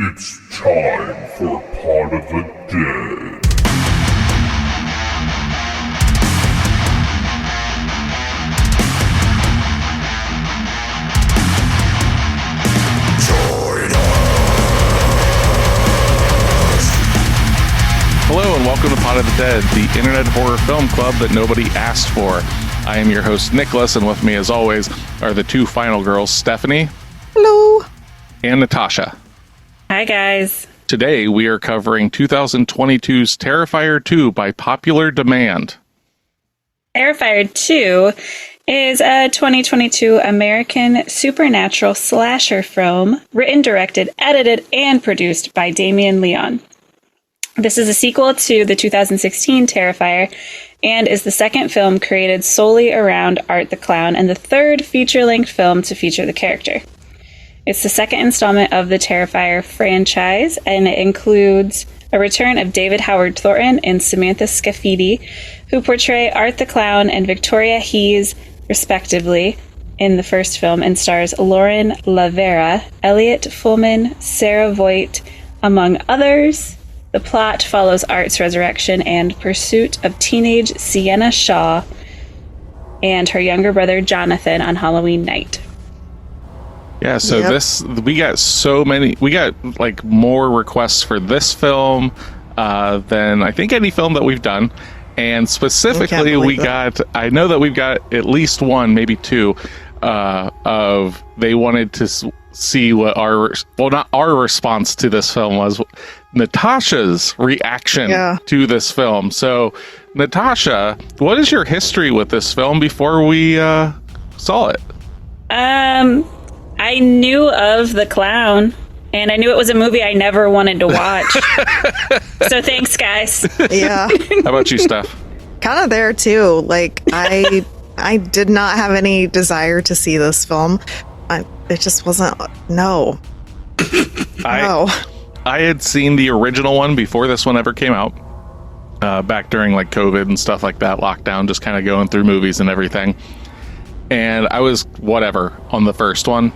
It's time for Pod of the Dead. Hello and welcome to Pod of the Dead, the internet horror film club that nobody asked for. I am your host, Nicholas, and with me as always are the two final girls, Stephanie. Hello. And Natasha. Hi, guys. Today we are covering 2022's Terrifier 2 by popular demand. Terrifier 2 is a 2022 American supernatural slasher film written, directed, edited, and produced by Damien Leone. This is a sequel to the 2016 Terrifier and is the second film created solely around Art the Clown and the third feature-length film to feature the character. It's the second installment of the Terrifier franchise, and it includes a return of David Howard Thornton and Samantha Scafidi, who portray Art the Clown and Victoria Hees, respectively, in the first film, and stars Lauren Lavera, Elliot Fullman, Sarah Voigt, among others. The plot follows Art's resurrection and pursuit of teenage Sienna Shaw and her younger brother Jonathan on Halloween night. Yeah, so we got like more requests for this film than I think any film that we've done. And specifically I know that we've got at least one, maybe two, of they wanted to see what not our response to this film was, Natasha's reaction to this film. So, Natasha, what is your history with this film before we saw it? I knew of The Clown, and I knew it was a movie I never wanted to watch. So thanks, guys. Yeah. How about you, Steph? Kind of there, too. Like, I did not have any desire to see this film. It just wasn't, no. I had seen the original one before this one ever came out, back during like COVID and stuff like that, lockdown, just kind of going through movies and everything. And I was whatever on the first one.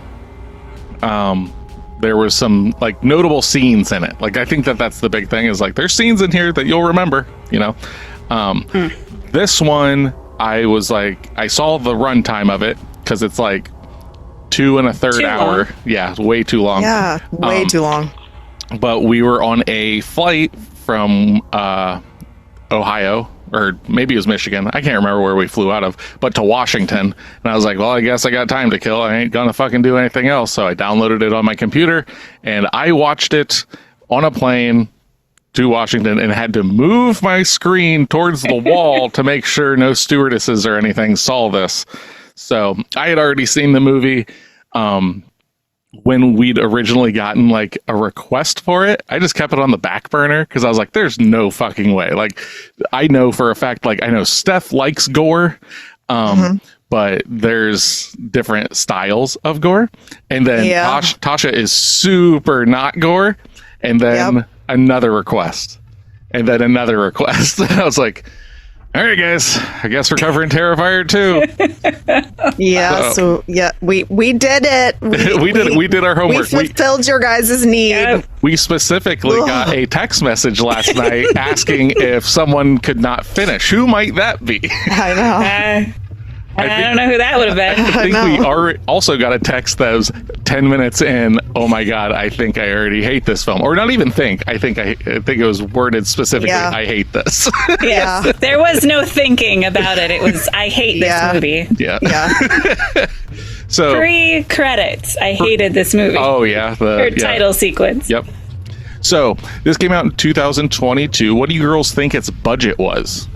There was some like notable scenes in it. Like, I think that's the big thing is like there's scenes in here that you'll remember, you know. This one, I was like, I saw the runtime of it because it's like 2 1/3 hour. Yeah, way too long. Yeah, way too long. But we were on a flight from Ohio, or maybe it was Michigan. I can't remember where we flew out of, but to Washington. And I was like, well, I guess I got time to kill. I ain't gonna fucking do anything else. So I downloaded it on my computer and I watched it on a plane to Washington and had to move my screen towards the wall to make sure no stewardesses or anything saw this. So I had already seen the movie. When we'd originally gotten like a request for it, I just kept it on the back burner because I was like, there's no fucking way. Like, I know for a fact, like, I know Steph likes gore, but there's different styles of gore. And then Tasha is super not gore. And then another request. And then another request. And I was like, all right, guys, I guess we're covering Terrifier 2. We did it. We did our homework. We fulfilled your guys' need. We specifically got a text message last night asking if someone could not finish. Who might that be? I know. I don't know who that would have been. I think we also got a text that was 10 minutes in. Oh my God, I think I already hate this film. Or not even think. I think it was worded specifically, I hate this. Yes. There was no thinking about it. It was, I hate this movie. Yeah. So pre-credits, I hated this movie. Oh, yeah. Her title sequence. Yep. So this came out in 2022. What do you girls think its budget was?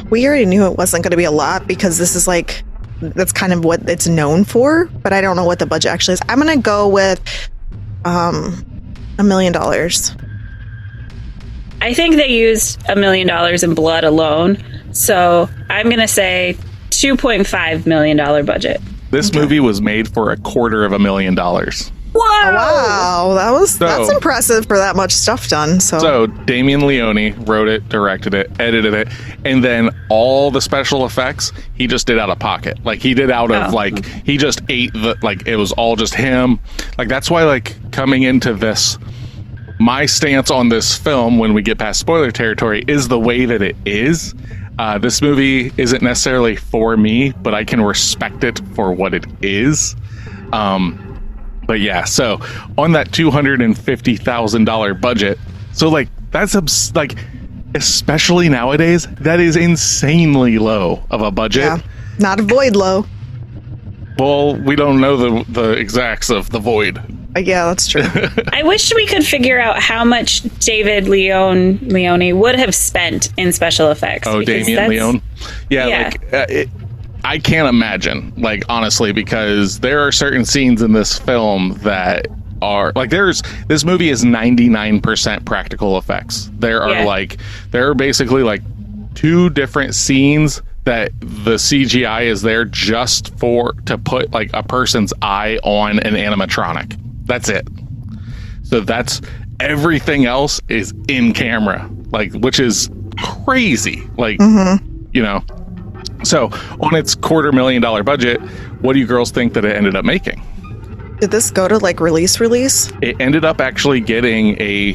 We already knew it wasn't going to be a lot because this is like, that's kind of what it's known for, but I don't know what the budget actually is. I'm going to go with $1 million. I think they used $1 million in blood alone. So I'm going to say $2.5 million budget. This movie was made for $250,000. Wow, that's impressive for that much stuff done. So Damien Leone wrote it, directed it, edited it, and then all the special effects he just did out of pocket. Like he did out of like he just ate it was all just him. Like that's why like coming into this, my stance on this film when we get past spoiler territory is the way that it is. This movie isn't necessarily for me, but I can respect it for what it is. But yeah, so on that $250,000 budget, so like that's like, especially nowadays, that is insanely low of a budget. Yeah, not a Void low. Well, we don't know the exacts of the Void. Yeah, that's true. I wish we could figure out how much David Leone would have spent in special effects. Oh, Damien Leone? Yeah. Like I can't imagine, like, honestly, because there are certain scenes in this film that are like this movie is 99% practical effects. There are basically like 2 different scenes that the CGI is there just to put like a person's eye on an animatronic. That's it. So that's everything else is in camera, like, which is crazy. Like, you know, so on its $250,000 budget, what do you girls think that it ended up making? Did this go to like release? It ended up actually getting a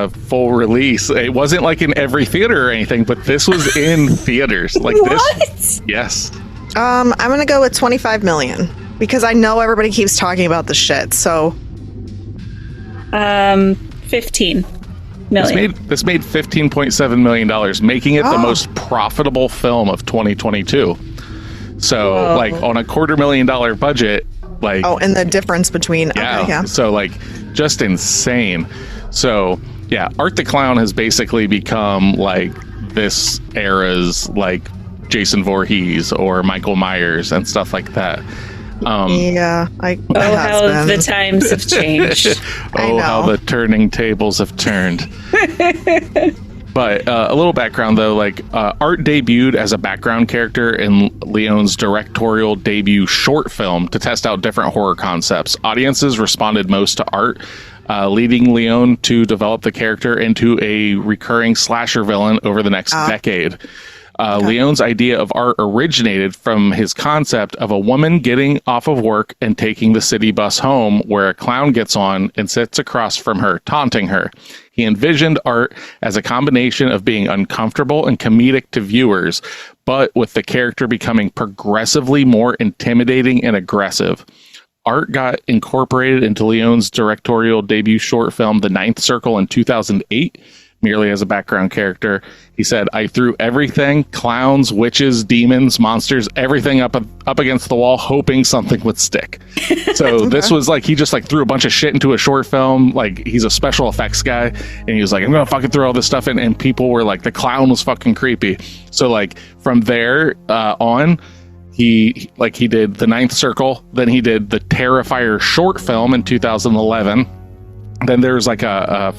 full release. It wasn't like in every theater or anything, but this was in theaters. Like this. Yes. I'm gonna go with 25 million because I know everybody keeps talking about the shit. So 15 million. This made $15.7 million, making it the most profitable film of 2022. So like on a $250,000 budget, like and the difference between so like just insane. So yeah, Art the Clown has basically become like this era's like Jason Voorhees or Michael Myers and stuff like that. How the times have changed. How the turning tables have turned. But a little background, though, like Art debuted as a background character in Leone's directorial debut short film to test out different horror concepts. Audiences responded most to Art, leading Leone to develop the character into a recurring slasher villain over the next decade. Leone's idea of Art originated from his concept of a woman getting off of work and taking the city bus home, where a clown gets on and sits across from her, taunting her. He envisioned Art as a combination of being uncomfortable and comedic to viewers, but with the character becoming progressively more intimidating and aggressive. Art got incorporated into Leone's directorial debut short film, The Ninth Circle, in 2008. Merely as a background character. He said, "I threw everything, clowns, witches, demons, monsters, everything up against the wall, hoping something would stick." So this was like, he just like threw a bunch of shit into a short film. Like, he's a special effects guy, and he was like, "I'm gonna fucking throw all this stuff in," and people were like, the clown was fucking creepy. So like from there on, he did The Ninth Circle, then he did the Terrifier short film in 2011. Then there's like a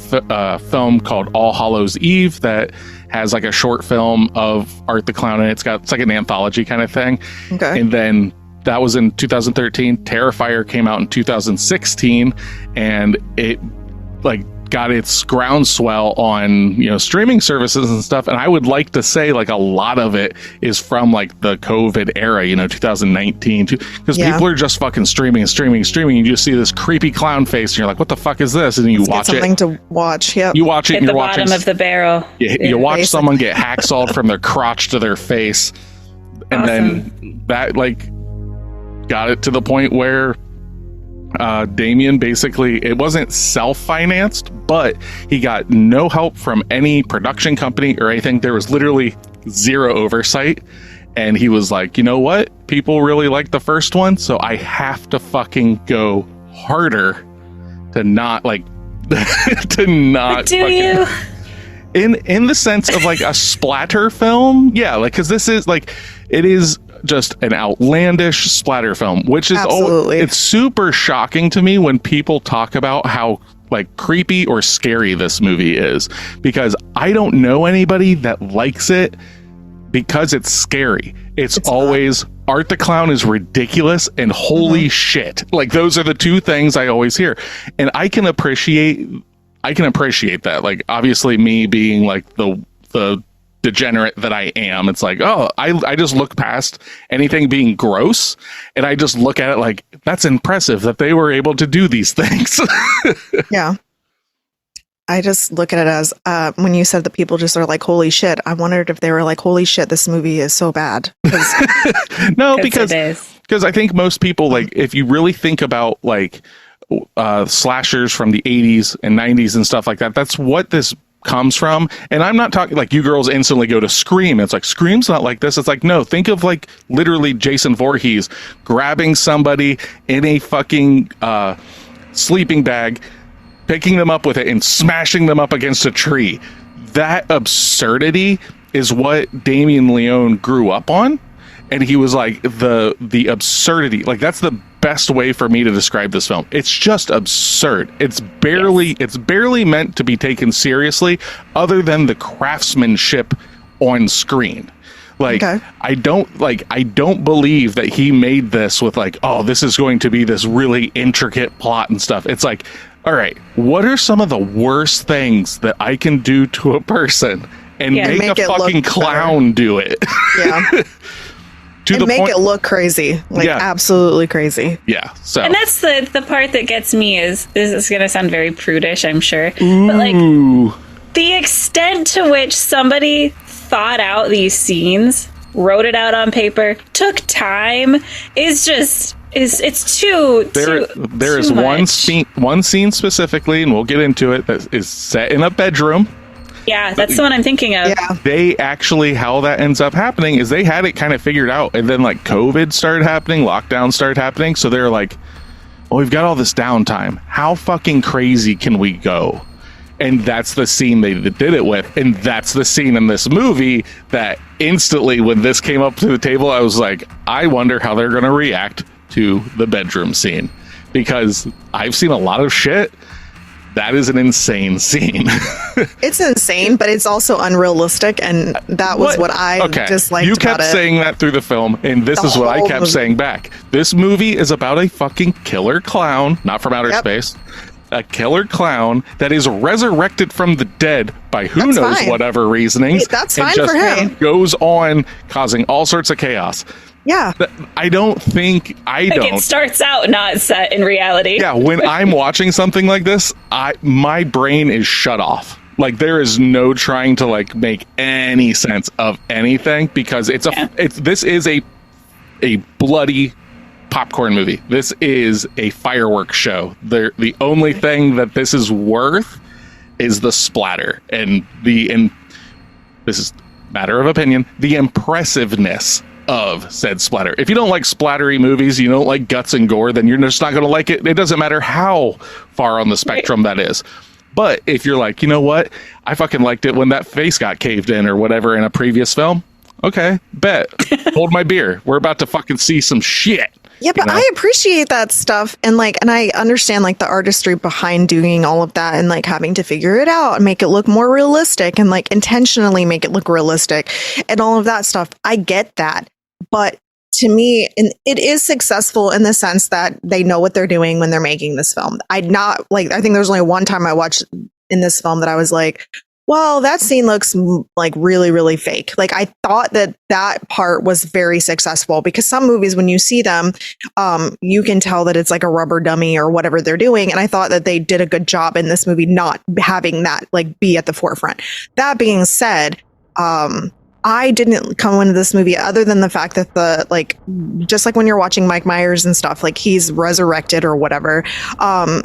film called All Hallows Eve that has like a short film of Art the Clown, and it's like an anthology kind of thing. Okay. And then that was in 2013. Terrifier came out in 2016, and it like got its groundswell on, you know, streaming services and stuff. And I would like to say like a lot of it is from like the COVID era, you know, 2019, because people are just fucking streaming. You just see this creepy clown face and you're like, what the fuck is this? And you watch something to watch. Yeah. You watch it and you're watching bottom of the barrel. You watch someone get hacksawed from their crotch to their face. And then that like got it to the point where Damien basically, it wasn't self-financed, but he got no help from any production company or anything. There was literally zero oversight, and he was like, you know what, people really like the first one, so I have to fucking go harder to not like to not do you in the sense of like a splatter film, yeah, like, because this is like, it is just an outlandish splatter film, which is it's super shocking to me when people talk about how like creepy or scary this movie is, because I don't know anybody that likes it because it's scary. It's always Art the Clown is ridiculous, and holy shit. Like, those are the two things I always hear. And I can appreciate that. Like, obviously me being like the degenerate that I am, it's like, oh, I just look past anything being gross, and I just look at it like, that's impressive that they were able to do these things. Yeah. I just look at it as when you said that people just are like, holy shit, I wondered if they were like, holy shit, this movie is so bad. No, because I think most people, like, if you really think about like slashers from the 80s and 90s and stuff like that, that's what this comes from. And I'm not talking like you girls instantly go to Scream. It's like, Scream's not like this. It's like, no, think of like literally Jason Voorhees grabbing somebody in a fucking sleeping bag, picking them up with it and smashing them up against a tree. That absurdity is what Damien Leone grew up on. And he was like, the absurdity, like, that's the best way for me to describe this film. It's just absurd. It's barely meant to be taken seriously, other than the craftsmanship on screen. Like, okay. I don't believe that he made this with like, oh, this is going to be this really intricate plot and stuff. It's like, all right, what are some of the worst things that I can do to a person and make a fucking clown do it? Yeah. Make it look crazy. Like, absolutely crazy. Yeah. So, and that's the part that gets me is, this is going to sound very prudish, I'm sure. Ooh. But like, the extent to which somebody thought out these scenes, wrote it out on paper, took time, is just... It's too there is much. one scene specifically, and we'll get into it, that is set in a bedroom. Yeah, that's the one I'm thinking of. Yeah. They actually, how that ends up happening is they had it kind of figured out, and then like COVID started happening, lockdown started happening, so they're like, well, we've got all this downtime, how fucking crazy can we go? And that's the scene they did it with, and that's the scene in this movie that instantly, when this came up to the table, I was like, I wonder how they're going to react to the bedroom scene, because I've seen a lot of shit. That is an insane scene. It's insane, but it's also unrealistic, and that was what I disliked. You kept saying that through the film, and this is what I kept saying back. This movie is about a fucking killer clown, not from outer space, a killer clown that is resurrected from the dead by who knows whatever reasonings. That's fine for him. Goes on causing all sorts of chaos. Yeah. It starts out not set in reality. Yeah, when I'm watching something like this, my brain is shut off. Like, there is no trying to like make any sense of anything, because this is a bloody popcorn movie. This is a fireworks show. The only thing that this is worth is the splatter and this is matter of opinion, the impressiveness of said splatter. If you don't like splattery movies, you don't like guts and gore, then you're just not going to like it. It doesn't matter how far on the spectrum that is. But if you're like, you know what, I fucking liked it when that face got caved in or whatever in a previous film, okay, bet. Hold my beer. We're about to fucking see some shit. Yeah, but I appreciate that stuff, and I understand like the artistry behind doing all of that, and like having to figure it out and make it look more realistic, and like intentionally make it look realistic and all of that stuff. I get that. But to me, and it is successful in the sense that they know what they're doing when they're making this film. I think there's only one time I watched in this film that I was like, well, that scene looks like really, really fake. Like, I thought that part was very successful, because some movies, when you see them, you can tell that it's like a rubber dummy or whatever they're doing. And I thought that they did a good job in this movie not having that like be at the forefront. That being said, I didn't come into this movie other than the fact that just like when you're watching Mike Myers and stuff, like he's resurrected or whatever,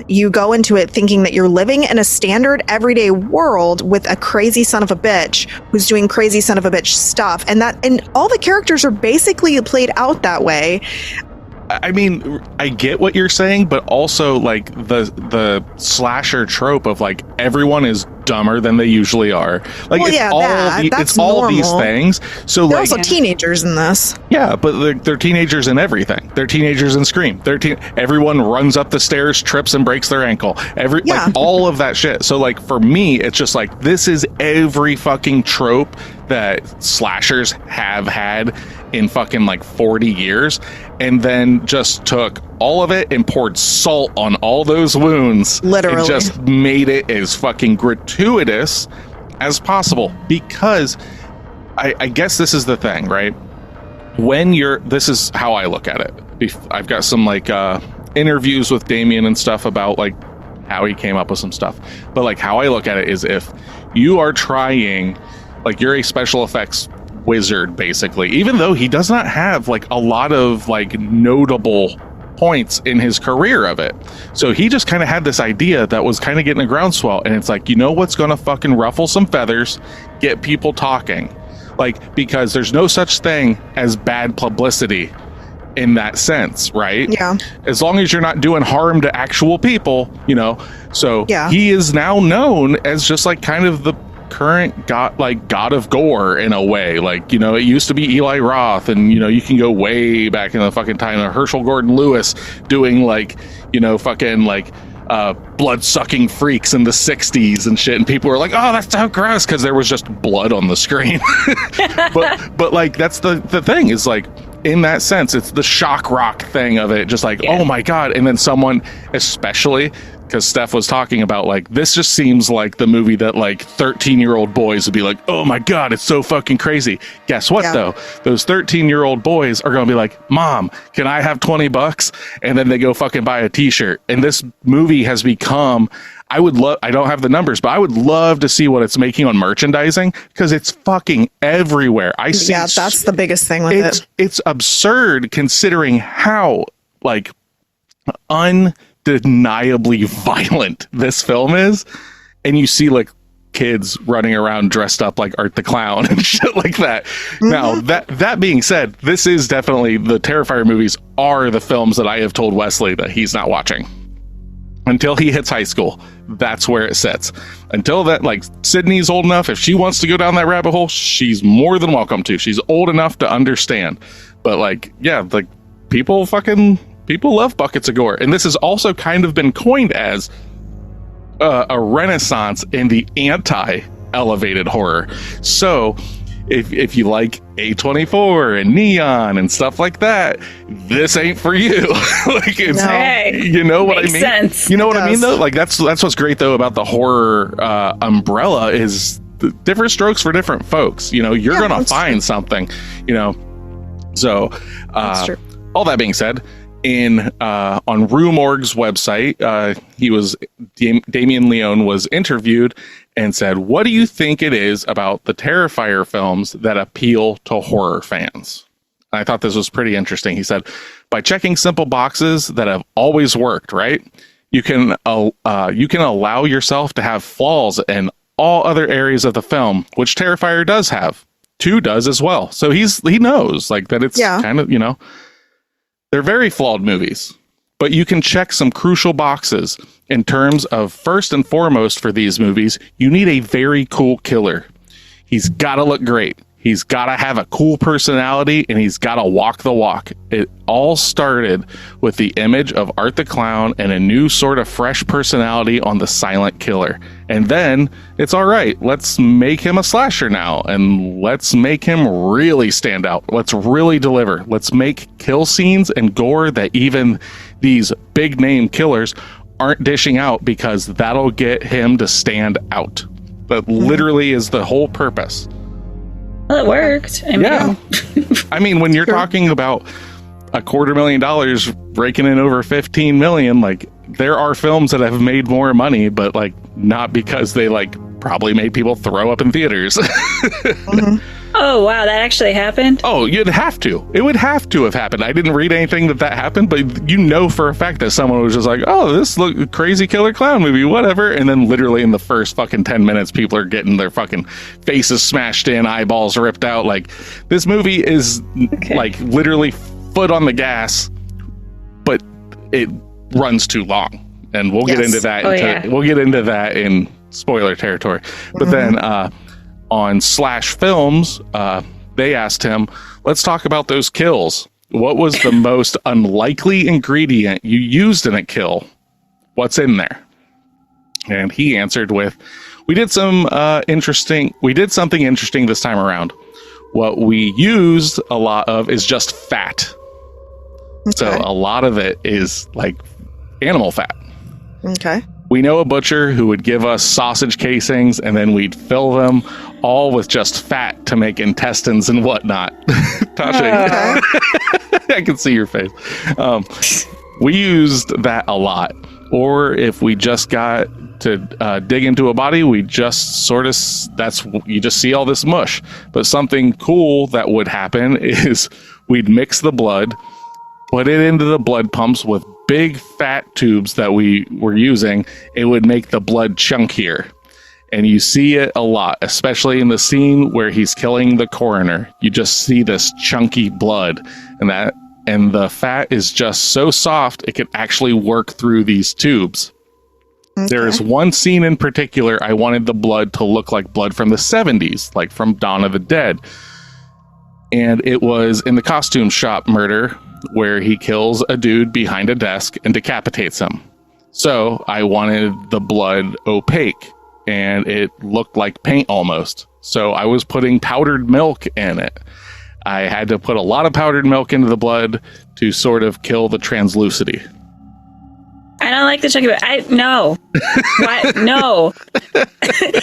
you go into it thinking that you're living in a standard everyday world with a crazy son of a bitch who's doing crazy son of a bitch stuff. And all the characters are basically played out that way. I mean, I get what you're saying, but also like the slasher trope of like everyone is dumber than they usually are. Like, it's all these things. So they're also teenagers in this. Yeah, but they're teenagers in everything. They're teenagers in Scream. Everyone runs up the stairs, trips, and breaks their ankle. Like all of that shit. So like for me, it's just like this is every fucking trope that slashers have had in fucking like 40 years, and then just took all of it and poured salt on all those wounds. Literally. And just made it as fucking gratuitous as possible. Because I guess this is the thing, right? This is how I look at it. I've got some like interviews with Damien and stuff about like how he came up with some stuff. But like how I look at it is, if you are trying, like you're a special effects wizard basically, even though he does not have like a lot of like notable points in his career of it. So he just kind of had this idea that was kind of getting a groundswell, and it's like, you know what's going to fucking ruffle some feathers, get people talking, like, because there's no such thing as bad publicity in that sense, right? Yeah. As long as you're not doing harm to actual people, you know. So yeah. He is now known as just like kind of the current god of gore in a way. Like, you know, it used to be Eli Roth, and you know, you can go way back in the fucking time of Herschel Gordon Lewis doing like, you know, fucking like blood-sucking freaks in the 60s and shit, and people were like, oh, that's so gross, because there was just blood on the screen. but like, that's the thing is, like, in that sense, it's the shock rock thing of it, just like, oh my god. And then someone, especially because Steph was talking about, like, this just seems like the movie that like 13-year-old boys would be like, oh my god, it's so fucking crazy. Guess what though? Those 13-year-old boys are gonna be like, Mom, can I have $20? And then they go fucking buy a t-shirt. And this movie has become, I don't have the numbers, but I would love to see what it's making on merchandising, because it's fucking everywhere. I see. Yeah, that's the biggest thing with it. It's absurd considering how like undeniably violent this film is, and you see like kids running around dressed up like Art the Clown and shit like that. Mm-hmm. Now that being said, this is definitely, the Terrifier movies are the films that I have told Wesley that he's not watching until he hits high school. That's where it sits. Until that, like, Sydney's old enough, if she wants to go down that rabbit hole, she's more than welcome to. She's old enough to understand. But like, yeah, like, people love buckets of gore. And this has also kind of been coined as a renaissance in the anti-elevated horror. So if you like A24 and Neon and stuff like that, this ain't for you. Like, it's, you know what Makes I mean? Sense. You know what I mean, though? Like, that's what's great, though, about the horror umbrella is the different strokes for different folks. You know, you're going to find something, you know. So, all that being said, on Rue Morgue's website, Damien Leone was interviewed and said, what do you think it is about the Terrifier films that appeal to horror fans? And I thought this was pretty interesting. He said, by checking simple boxes that have always worked, right? You can allow yourself to have flaws in all other areas of the film, which Terrifier does have. 2 does as well. So he knows like that it's kind of, you know, they're very flawed movies, but you can check some crucial boxes in terms of, first and foremost, for these movies, you need a very cool killer. He's got to look great. He's got to have a cool personality, and he's got to walk the walk. It all started with the image of Art the Clown and a new sort of fresh personality on the silent killer. And then it's all right. Let's make him a slasher now, and let's make him really stand out. Let's really deliver. Let's make kill scenes and gore that even these big name killers aren't dishing out, because that'll get him to stand out. That literally is the whole purpose. Well, it worked. I mean, I mean, when you're talking about $250,000 raking in over 15 million, like, there are films that have made more money, but like, not because they like probably made people throw up in theaters. Oh, wow, that actually happened? Oh, you'd have to. It would have to have happened. I didn't read anything that happened, but you know for a fact that someone was just like, oh, this look crazy killer clown movie, whatever. And then literally in the first fucking 10 minutes, people are getting their fucking faces smashed in, eyeballs ripped out. Like, this movie is like literally foot on the gas, but it runs too long. And we'll get into that. We'll get into that in spoiler territory. But then, on Slash Films, they asked him, let's talk about those kills. What was the most unlikely ingredient you used in a kill? What's in there? And he answered with, we did something interesting this time around. What we use a lot of is just fat. So a lot of it is like animal fat. Okay. We know a butcher who would give us sausage casings, and then we'd fill them all with just fat to make intestines and whatnot. Tasha, I can see your face. We used that a lot. Or if we just got to dig into a body, we just sort of, you just see all this mush. But something cool that would happen is we'd mix the blood, put it into the blood pumps with big fat tubes that we were using. It would make the blood chunkier. And you see it a lot, especially in the scene where he's killing the coroner. You just see this chunky blood, and the fat is just so soft it could actually work through these tubes. Okay. There is one scene in particular I wanted the blood to look like blood from the 70s, like from Dawn of the Dead. And it was in the costume shop murder, where he kills a dude behind a desk and decapitates him. So I wanted the blood opaque, and it looked like paint almost. So I was putting powdered milk in it. I had to put a lot of powdered milk into the blood to sort of kill the translucity. I don't like the chunky blood. No. What? No.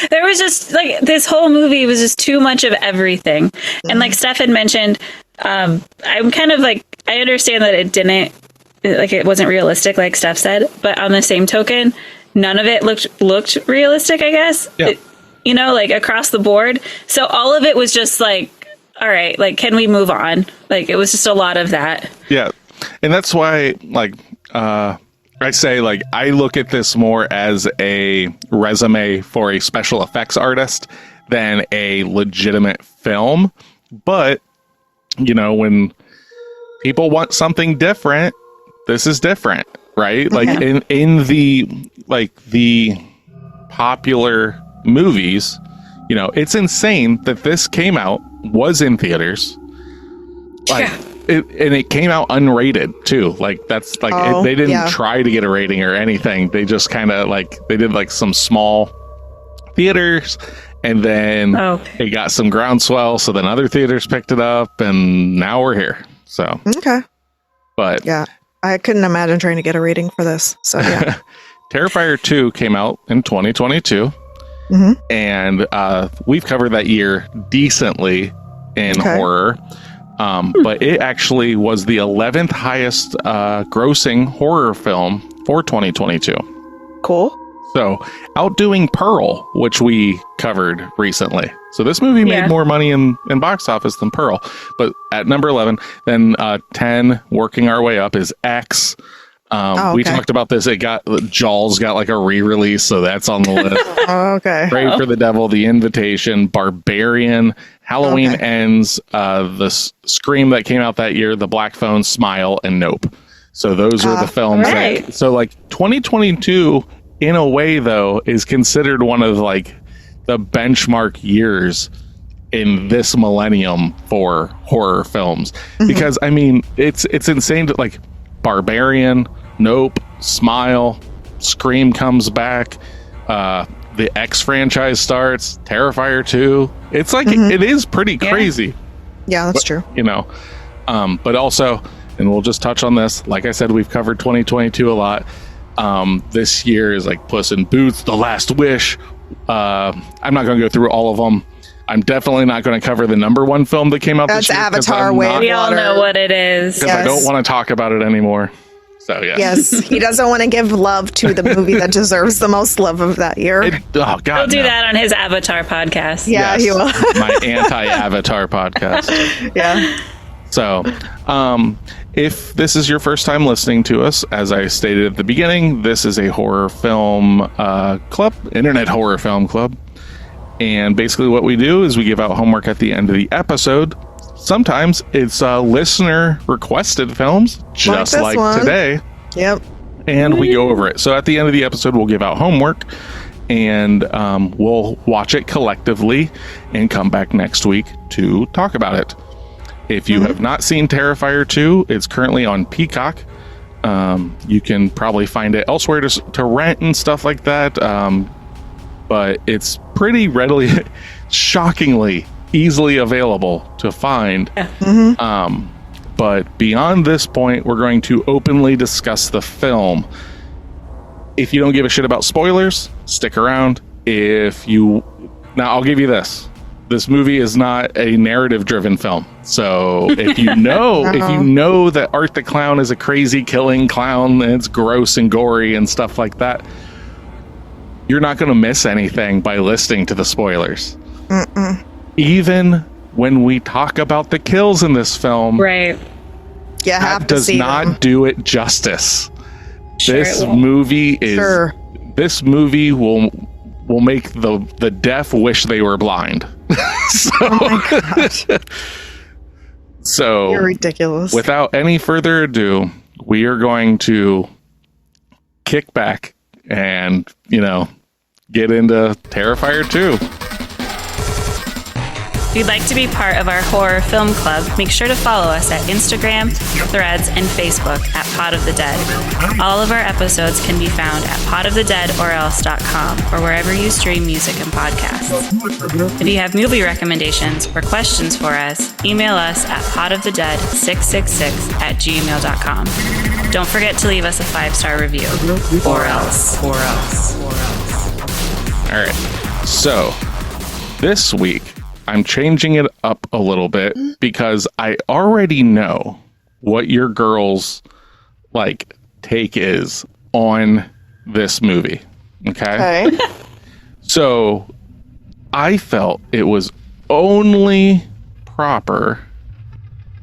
There was just like, this whole movie was just too much of everything. And like Steph had mentioned, I'm kind of like, I understand that it wasn't realistic, like Steph said, but on the same token, none of it looked realistic, I guess. Yeah. Like across the board. So all of it was just like, all right, like, can we move on? Like, it was just a lot of that. Yeah. And that's why, like, I say, like, I look at this more as a resume for a special effects artist than a legitimate film. But, when people want something different, this is different, right? Like, in the popular movies, it's insane that this came out, was in theaters, it came out unrated too. Like, that's like, they didn't try to get a rating or anything. They just kind of they did like some small theaters, and then it got some groundswell, so then other theaters picked it up, and now we're here. So but yeah, I couldn't imagine trying to get a rating for this. So yeah. Terrifier 2 came out in 2022. And we've covered that year decently in horror, but it actually was the 11th highest grossing horror film for 2022. Cool. So outdoing Pearl, which we covered recently. So this movie made more money in box office than Pearl, but at number 11. Then 10, working our way up, is X. We talked about this. Jaws got like a re-release, so that's on the list. Pray for the Devil, The Invitation, Barbarian, Halloween Ends, the Scream that came out that year, The Black Phone, Smile, and Nope. So those were the films. Right. So like 2022, in a way though, is considered one of like the benchmark years in this millennium for horror films, because I mean it's insane to like. Barbarian, Nope, Smile, Scream comes back, the X franchise starts, Terrifier 2. It's like it is pretty crazy. Yeah, that's true. But also, and we'll just touch on this, like I said, we've covered 2022 a lot. This year is like Puss in Boots, The Last Wish. I'm not going to go through all of them. I'm definitely not going to cover the number one film that came out this year. That's Avatar Way. We all know what it is. Because I don't want to talk about it anymore. So, yeah. Yes, he doesn't want to give love to the movie that deserves the most love of that year. God, he'll do that on his Avatar podcast. Yeah, he will. My anti-Avatar podcast. Yeah. So, if this is your first time listening to us, as I stated at the beginning, this is a horror film club, internet horror film club. And basically what we do is we give out homework at the end of the episode. Sometimes it's listener requested films, just like today. Yep. And we go over it. So at the end of the episode, we'll give out homework, and we'll watch it collectively and come back next week to talk about it. If you have not seen Terrifier 2, it's currently on Peacock. You can probably find it elsewhere to rent and stuff like that. But it's pretty readily, shockingly easily available to find. But beyond this point, we're going to openly discuss the film. If you don't give a shit about spoilers, stick around. Now I'll give you this. This movie is not a narrative-driven film. So if you know, if you know that Art the Clown is a crazy killing clown and it's gross and gory and stuff like that, you're not going to miss anything by listening to the spoilers. Even when we talk about the kills in this film, Right. that does not do it justice. Sure This it won't. movie is. This movie will make the deaf wish they were blind. Oh my God. So You're ridiculous. without any further ado, we are going to kick back and, get into Terrifier 2. If you'd like to be part of our horror film club, make sure to follow us at Instagram, Threads, and Facebook at Pod of the Dead. All of our episodes can be found at podofthedeadorelse.com or wherever you stream music and podcasts. If you have movie recommendations or questions for us, email us at podofthedead666@gmail.com. Don't forget to leave us a 5-star review. Or else. All right. So this week, I'm changing it up a little bit because I already know what your girls' take is on this movie. Okay. So I felt it was only proper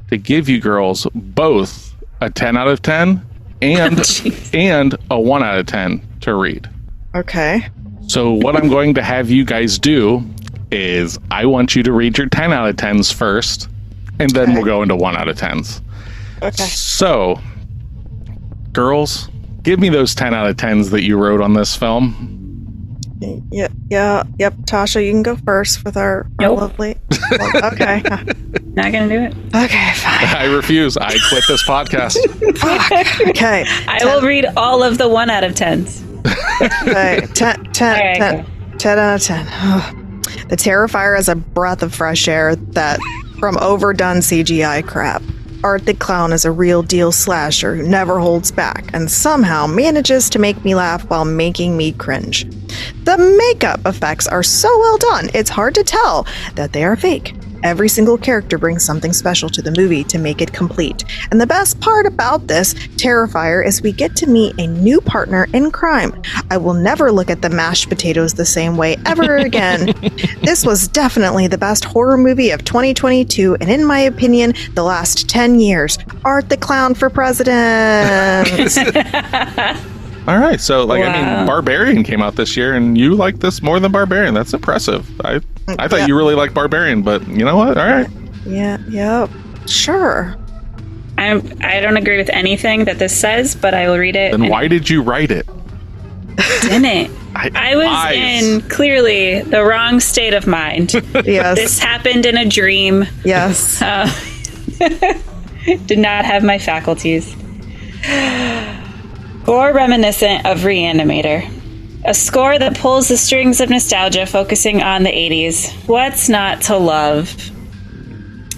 to give you girls both a 10 out of 10 and a 1 out of 10 to read. Okay. So what I'm going to have you guys do is I want you to read your 10 out of 10s first, and then we'll go into 1 out of 10s. Okay. So, girls, give me those 10 out of 10s that you wrote on this film. Yep. Tasha, you can go first with our lovely. Okay. Not gonna do it. Okay, fine. I refuse. I quit this podcast. Fuck. Okay. I will read all of the 1 out of 10s. Okay. 10 out of 10. Ugh. The Terrifier is a breath of fresh air that from overdone CGI crap. Art the Clown is a real deal slasher who never holds back and somehow manages to make me laugh while making me cringe. The makeup effects are so well done, it's hard to tell that they are fake. Every single character brings something special to the movie to make it complete. And the best part about this Terrifier is we get to meet a new partner in crime. I will never look at the mashed potatoes the same way ever again. This was definitely the best horror movie of 2022, and in my opinion, the last 10 years. Art the Clown for president. All right. So, Barbarian came out this year, and you like this more than Barbarian. That's impressive. I thought you really liked Barbarian, but you know what? All right. Yeah. Sure. I don't agree with anything that this says, but I will read it. Then why did you write it? Didn't. I was in clearly the wrong state of mind. Yes. This happened in a dream. Yes. Did not have my faculties. Gore reminiscent of Reanimator. A score that pulls the strings of nostalgia, focusing on the 80s. What's not to love?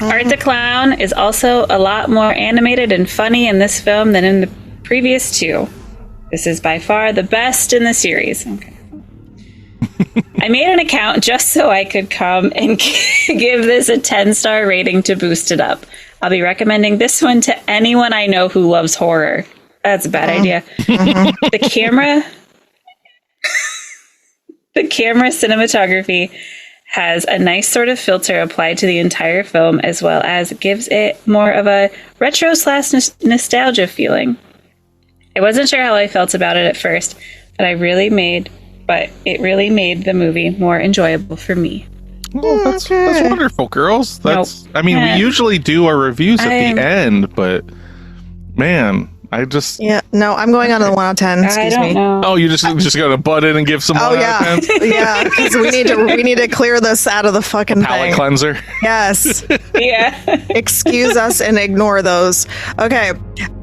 Art the Clown is also a lot more animated and funny in this film than in the previous two. This is by far the best in the series. Okay. I made an account just so I could come and give this a 10-star rating to boost it up. I'll be recommending this one to anyone I know who loves horror. That's a bad idea. The camera cinematography has a nice sort of filter applied to the entire film, as well as gives it more of a retro/nostalgia feeling. I wasn't sure how I felt about it at first, but it really made the movie more enjoyable for me. Oh, that's wonderful, girls. We usually do our reviews at the end, but man, I'm going on to the 1 out of 10. Excuse I don't me. know. Oh, you just gotta butt in and give some 1 out of 10? Yeah, because we need to clear this out of the fucking Palate cleanser. Yes. Yeah. Excuse us and ignore those. Okay.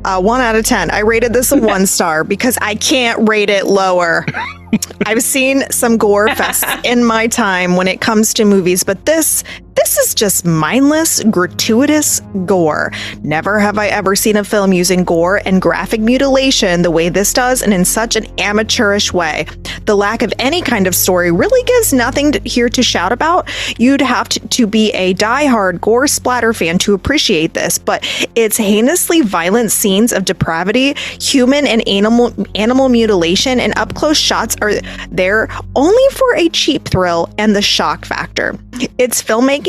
1 out of 10. I rated this a 1 star because I can't rate it lower. I've seen some gore fests in my time when it comes to movies, but this This is just mindless, gratuitous gore. Never have I ever seen a film using gore and graphic mutilation the way this does, and in such an amateurish way. The lack of any kind of story really gives nothing here to shout about. You'd have to be a die-hard gore splatter fan to appreciate this, but its heinously violent scenes of depravity, human and animal mutilation, and up-close shots are there only for a cheap thrill and the shock factor. It's filmmaking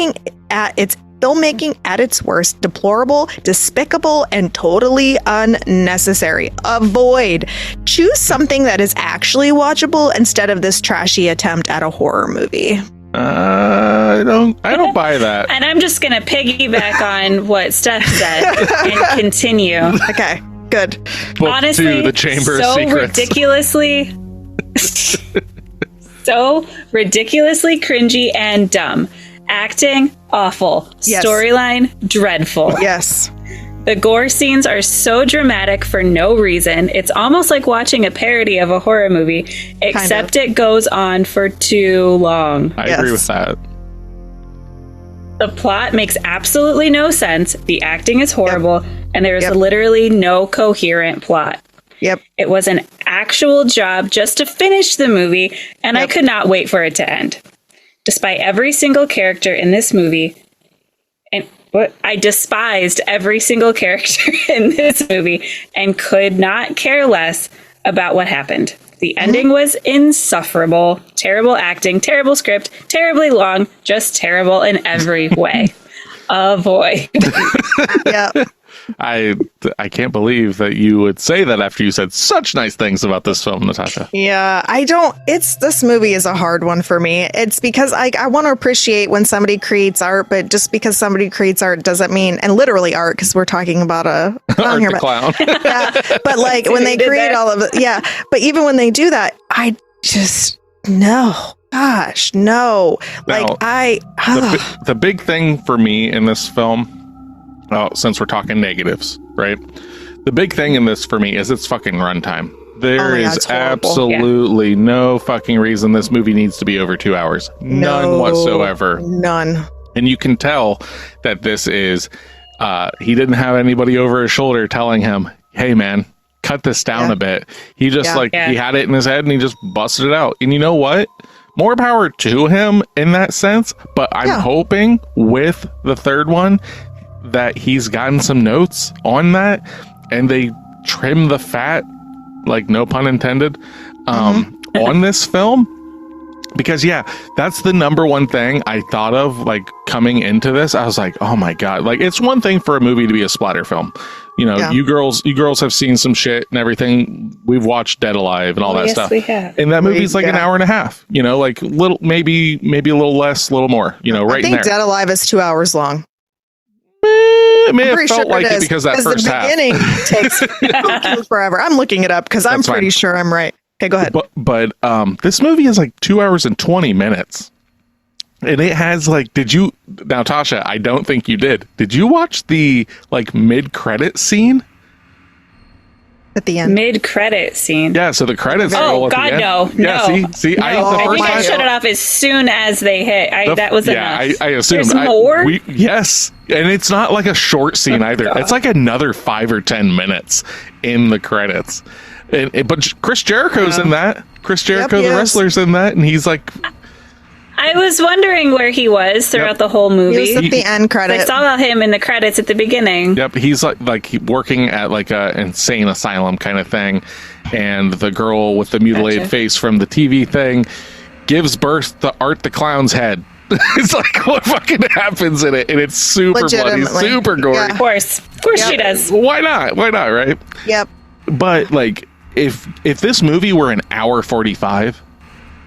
at its worst, deplorable, despicable, and totally unnecessary. Avoid. Choose something that is actually watchable instead of this trashy attempt at a horror movie. I don't buy that. And I'm just gonna piggyback on what Steph said and continue. Okay, good. Book Honestly, 2, The Chamber of so Secrets. So ridiculously cringy and dumb. Acting, awful. Yes. Storyline, dreadful. Yes. The gore scenes are so dramatic for no reason. It's almost like watching a parody of a horror movie, except it goes on for too long. I agree with that. The plot makes absolutely no sense. The acting is horrible, and there is literally no coherent plot. Yep. It was an actual job just to finish the movie, and I could not wait for it to end. Despite every single character in this movie, and I despised every single character in this movie and could not care less about what happened. The ending was insufferable. Terrible acting, terrible script, terribly long, just terrible in every way. Avoid. Yep. I can't believe that you would say that after you said such nice things about this film, Natasha. Yeah, this movie is a hard one for me. It's because I want to appreciate when somebody creates art, but just because somebody creates art doesn't mean, and literally art, because we're talking about a clown here. Clown. Yeah, but like when they create all of it, yeah. But even when they do that, I just, no. Gosh, no. Like the big thing for me in this film, since we're talking negatives, right? The big thing in this for me is its fucking runtime. There is absolutely no fucking reason this movie needs to be over 2 hours. None whatsoever. None. And you can tell that this is, he didn't have anybody over his shoulder telling him, hey man, cut this down a bit. He just he had it in his head and he just busted it out. And you know what? More power to him in that sense. But I'm hoping with the third one that he's gotten some notes on that and they trim the fat, like no pun intended, on this film. Because that's the number one thing I thought of, like, coming into this. I was like, oh my god, like, it's one thing for a movie to be a splatter film. You know, you girls have seen some shit and everything. We've watched Dead Alive and all that stuff. We have. And that movie's like an hour and a half, you know, like little, maybe a little less, a little more, you know, right in there. I think Dead Alive is 2 hours long. It may have felt like it because that first half. The beginning takes forever. I'm looking it up because I'm pretty sure I'm right. Okay, go ahead. But this movie is like 2 hours and 20 minutes. And it has like, now Tasha, I don't think you did. Did you watch the like mid-credit scene? At the end. Mid-credit scene. Yeah, so the credits roll at the end. No. Yeah, see, no. I think I shut it off as soon as they hit. That was enough. I assumed. There's more? Yes, and it's not like a short scene either. It's like another 5 or 10 minutes in the credits. But Chris Jericho's in that. Chris Jericho, the wrestler's in that, and he's like... I was wondering where he was throughout the whole movie. He was at the end credit. I saw him in the credits at the beginning. Yep, he's like working at like a insane asylum kind of thing, and the girl with the mutilated face from the TV thing gives birth to Art the Clown's head. It's like what fucking happens in it, and it's super bloody, super gory. Yeah. Of course she does. Why not, right? Yep. But like, if this movie were an hour 45.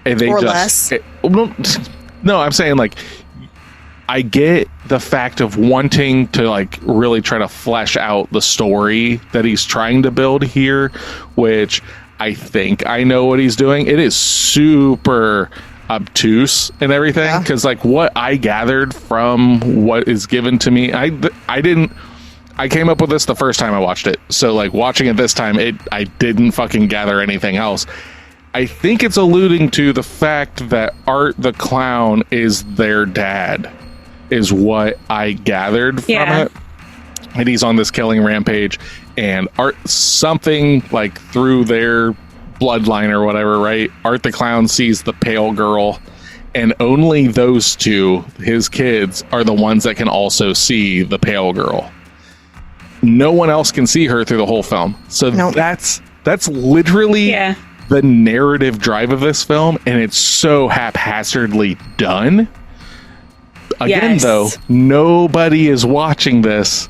And they less. No, I'm saying like I get the fact of wanting to like really try to flesh out the story that he's trying to build here, which I think I know what he's doing. It is super obtuse and everything because like what I gathered from what is given to me, I came up with this the first time I watched it. So like watching it this time, I didn't fucking gather anything else. I think it's alluding to the fact that Art the Clown is their dad. is what I gathered from it. And he's on this killing rampage, and something like through their bloodline or whatever, right? Art the Clown sees the pale girl, and only those two, his kids, are the ones that can also see the pale girl. No one else can see her through the whole film. So that's literally the narrative drive of this film, and it's so haphazardly done. Again, though, nobody is watching this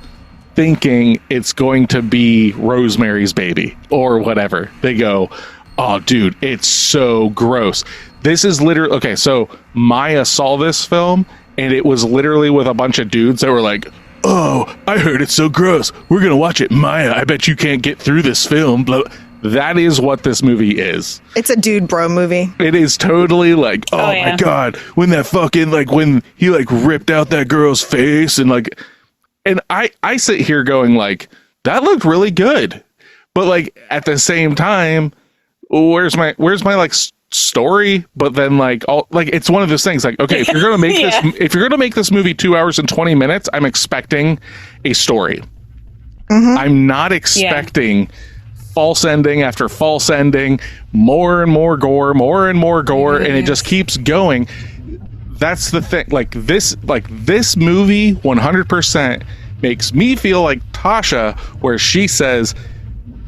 thinking it's going to be Rosemary's Baby or whatever. They go, oh, dude, it's so gross. This is literally... Okay, so Maya saw this film, and it was literally with a bunch of dudes that were like, oh, I heard it's so gross. We're going to watch it. Maya, I bet you can't get through this film. Blah. That is what this movie is. It's a dude bro movie. It is totally like, oh my God, when that fucking, like, when he, like, ripped out that girl's face and, like... And I sit here going like, that looked really good. But like at the same time, where's my like story? But then like it's one of those things like, okay, if you're gonna make this movie 2 hours and 20 minutes, I'm expecting a story. I'm not expecting false ending after false ending, more and more gore, and it just keeps going. That's the thing. Like this movie 100% makes me feel like Tasha, where she says,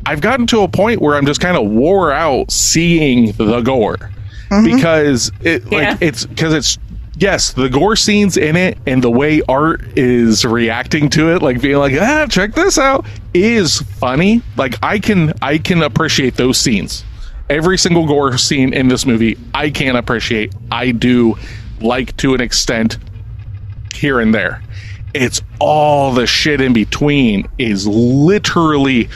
I've gotten to a point where I'm just kind of wore out seeing the gore because it's the gore scenes in it and the way Art is reacting to it, like being like, check this out, is funny. Like I can appreciate those scenes. Every single gore scene in this movie, I can appreciate. I do like to an extent here and there. It's all the shit in between is literally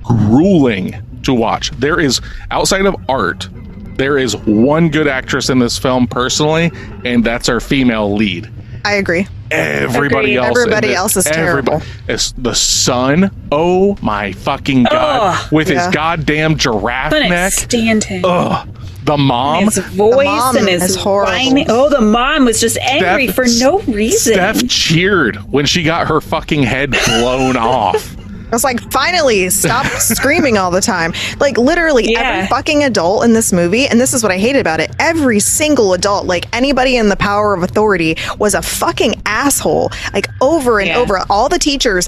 grueling to watch. There is, outside of Art, there is one good actress in this film personally, and that's our female lead. I agree. Everybody else is terrible. The son, oh my fucking God, with his goddamn giraffe neck. Stand him. The mom, his voice and his whining. Oh, the mom was just angry for no reason. Steph cheered when she got her fucking head blown off. I was like, finally, stop screaming all the time. Like, literally, every fucking adult in this movie, and this is what I hated about it, every single adult, like anybody in the power of authority, was a fucking asshole. Like, over and over. All the teachers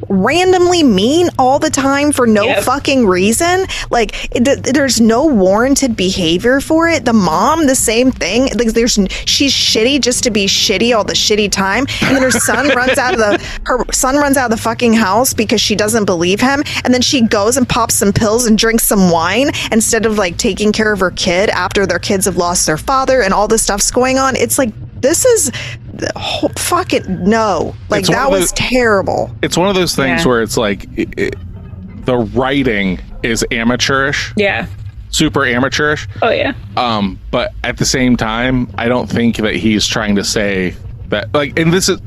randomly mean all the time for no fucking reason. Like, there's no warranted behavior for it. The mom, the same thing. Like, she's shitty just to be shitty all the shitty time. And then her son runs out of the fucking house because she doesn't believe him, and then she goes and pops some pills and drinks some wine instead of like taking care of her kid after their kids have lost their father and all this stuff's going on. It's like, this is fucking no. Like, that was terrible. It's one of those things where it's like the writing is amateurish. Yeah. Super amateurish. Oh yeah. But at the same time, I don't think that he's trying to say that, like, and this is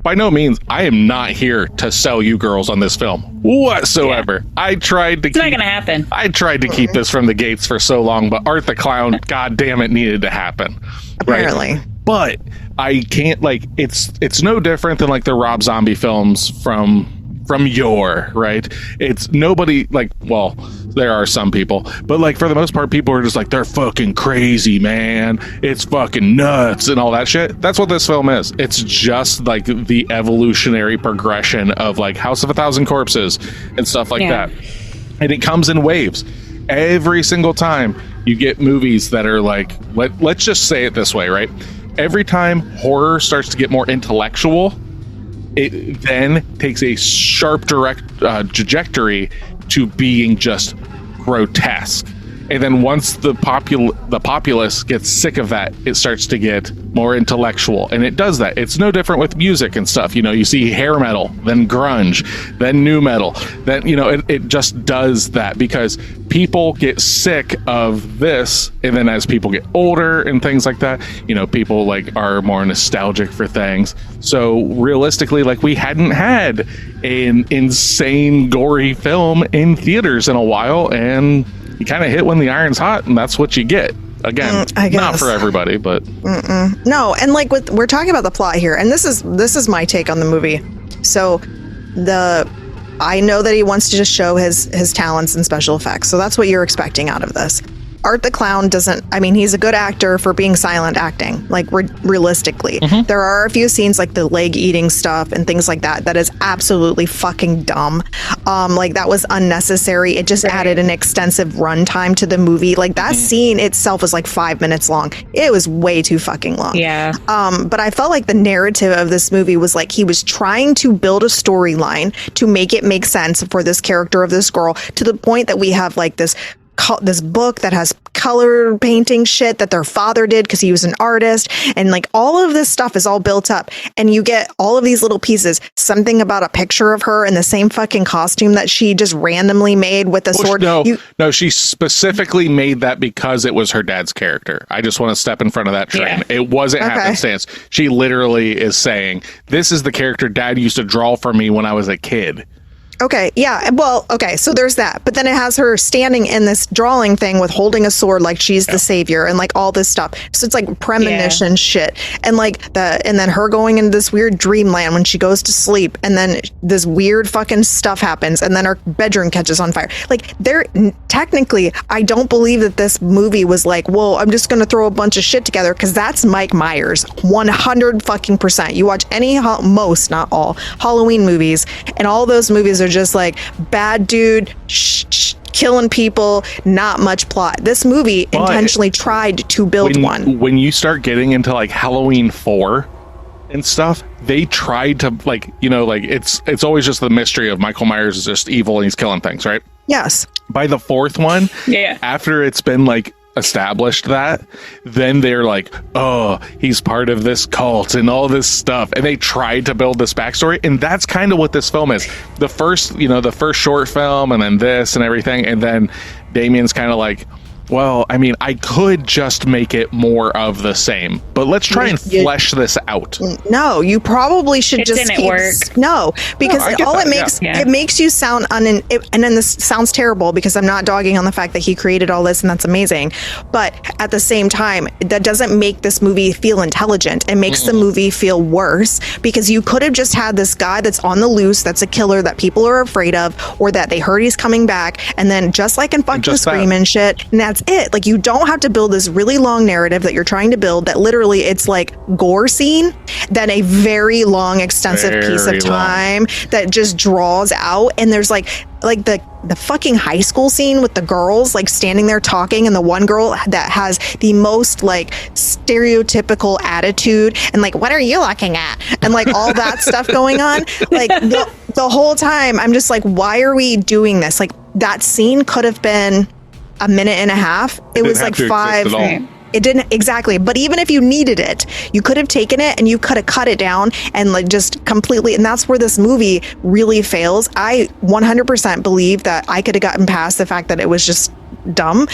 by no means, I am not here to sell you girls on this film whatsoever. Yeah. It's not gonna happen. I tried to keep this from the gates for so long, but Art the Clown, god damn it, needed to happen. Apparently. Right? But I can't, like, it's no different than like the Rob Zombie films from yore, right? It's nobody, like, well, there are some people, but like for the most part, people are just like, they're fucking crazy, man. It's fucking nuts and all that shit. That's what this film is. It's just like the evolutionary progression of like House of a Thousand Corpses and stuff like that. And it comes in waves. Every single time you get movies that are like, let's just say it this way, right? Every time horror starts to get more intellectual, it then takes a sharp trajectory to being just grotesque. And then once the populace gets sick of that, it starts to get more intellectual. And it does that. It's no different with music and stuff. You know, you see hair metal, then grunge, then nu metal. Then, you know, it just does that because people get sick of this. And then as people get older and things like that, you know, people like are more nostalgic for things. So realistically, like, we hadn't had an insane gory film in theaters in a while, and you kind of hit when the iron's hot, and that's what you get. again, I guess. not for everybody, but No, and like we're talking about the plot here, and this is my take on the movie. So I know that he wants to just show his talents in special effects, so that's what you're expecting out of this. Art the Clown he's a good actor for being silent acting, like realistically. There are a few scenes like the leg eating stuff and things like that is absolutely fucking dumb. Like that was unnecessary. It just added an extensive runtime to the movie. Like that scene itself was like 5 minutes long. It was way too fucking long. Yeah. But I felt like the narrative of this movie was like he was trying to build a storyline to make it make sense for this character of this girl, to the point that we have like this book that has color painting shit that their father did because he was an artist, and like all of this stuff is all built up, and you get all of these little pieces, something about a picture of her in the same fucking costume that she just randomly made with a sword. No, she specifically made that because it was her dad's character. I just want to step in front of that train. Yeah. It wasn't happenstance. She literally is saying, this is the character Dad used to draw for me when I was a kid. Okay, yeah, well, okay, so there's that. But then it has her standing in this drawing thing with holding a sword like she's the savior and like all this stuff. So it's like premonition shit. And like and then her going into this weird dreamland when she goes to sleep, and then this weird fucking stuff happens, and then her bedroom catches on fire. Like technically, I don't believe that this movie was like, well, I'm just going to throw a bunch of shit together, because that's Mike Myers, 100%. You watch most, not all, Halloween movies, and all those movies are just like bad dude killing people, not much plot. This movie intentionally tried to build one. When you start getting into like Halloween 4 and stuff, they tried to it's always just the mystery of Michael Myers is just evil and he's killing things, right? Yes. By the fourth one, after it's been like established that, then they're like, oh, he's part of this cult and all this stuff, and they tried to build this backstory, and that's kind of what this film is. The first short film, and then this and everything, and then Damien's kind of like, well, I mean, I could just make it more of the same, but let's try and flesh this out. No, you probably should it just didn't work. No, because it makes you sound and then this sounds terrible, because I'm not dogging on the fact that he created all this and that's amazing, but at the same time, that doesn't make this movie feel intelligent. It makes the movie feel worse, because you could have just had this guy that's on the loose, that's a killer that people are afraid of, or that they heard he's coming back, and then just like in fucking Scream and shit, and that's it. Like, you don't have to build this really long narrative that you're trying to build, that literally it's like gore scene, then a very long extensive piece of time that just draws out, and there's like the fucking high school scene with the girls like standing there talking, and the one girl that has the most like stereotypical attitude and like, what are you looking at, and like all that stuff going on, like the whole time I'm just like, why are we doing this? Like, that scene could have been a minute and a half. It was like 5. It didn't exactly. But even if you needed it, you could have taken it and you could have cut it down and like just completely. And that's where this movie really fails. I 100% believe that I could have gotten past the fact that it was just dumb,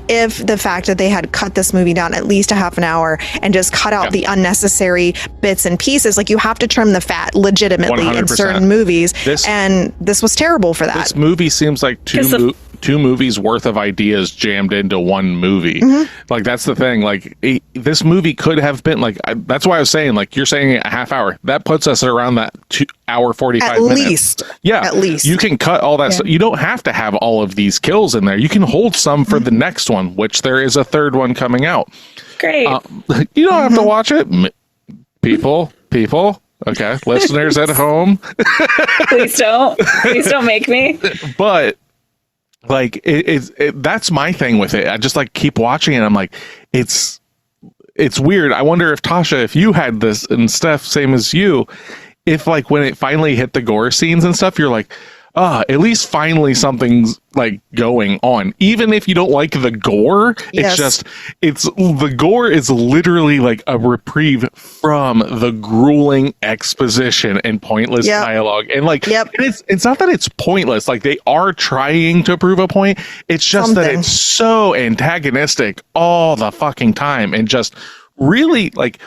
if the fact that they had cut this movie down at least a half an hour and just cut out the unnecessary bits and pieces. Like, you have to trim the fat legitimately 100%. In certain movies, and this was terrible for that. This movie seems like two movies worth of ideas jammed into one movie. Like, that's the thing. Like, this movie could have been like, that's why I was saying, like, you're saying a half hour, that puts us around that 2 hour 45 minutes. Least. Yeah, at least you can cut all that stuff. You don't have to have all of these kills in there. You can hold some for the next one, which there is a third one coming out. Great. You don't have to watch it, people. Okay, listeners at home, please don't make me. But like, that's my thing with it. I just like keep watching it. I'm like, it's weird. I wonder if Tasha, if you had this and Steph, same as you, if like when it finally hit the gore scenes and stuff, you're like, at least finally something's like going on. Even if you don't like the gore, the gore is literally like a reprieve from the grueling exposition and pointless dialogue. And like, and it's not that it's pointless. Like, they are trying to prove a point. It's just that it's so antagonistic all the fucking time. And just really, like,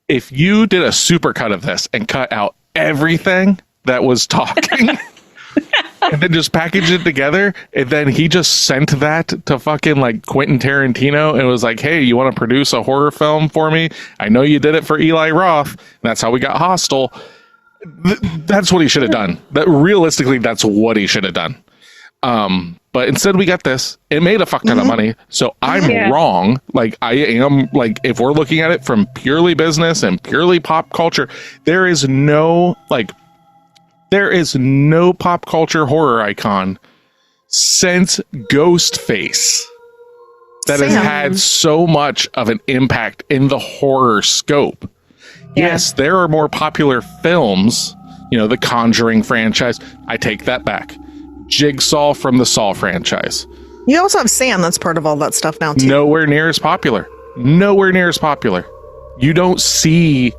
if you did a supercut of this and cut out everything that was talking and then just packaged it together. And then he just sent that to fucking like Quentin Tarantino and was like, hey, you want to produce a horror film for me? I know you did it for Eli Roth. That's how we got Hostel. That's what he should have done. Realistically, that's what he should have done. But instead we got this. It made a fuck ton of money. So I'm wrong. Like I am, like, if we're looking at it from purely business and purely pop culture, there is no pop culture horror icon since Ghostface that has had so much of an impact in the horror scope. Yes, there are more popular films, the Conjuring franchise. I take that back. Jigsaw from the Saw franchise. You also have Sam that's part of all that stuff now, too. Nowhere near as popular. You don't see,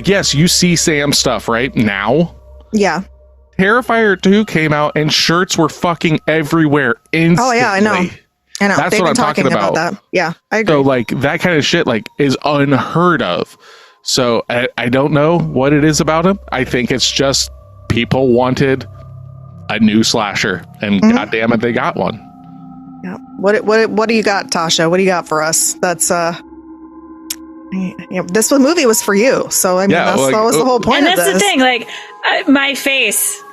yes, you see Sam stuff right now. Yeah. Terrifier 2 came out and shirts were fucking everywhere instantly. Oh, yeah, I know. That's They've what been I'm talking about. That. Yeah, I agree. So, that kind of shit, is unheard of. So, I don't know what it is about him. I think it's just people wanted a new slasher, and goddamn it, they got one. Yeah. What do you got, Tasha? What do you got for us? That's this movie was for you, so I mean that was the whole point. And that's of this. the thing, my face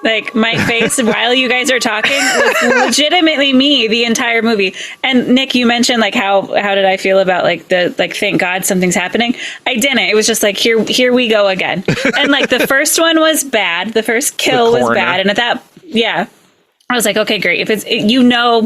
while you guys are talking was legitimately me the entire movie. And Nick, you mentioned how did I feel about thank God something's happening. I didn't. It was just here we go again. And the first one was bad. The first kill was bad, and at that. Yeah. I was like, okay, great. If it's,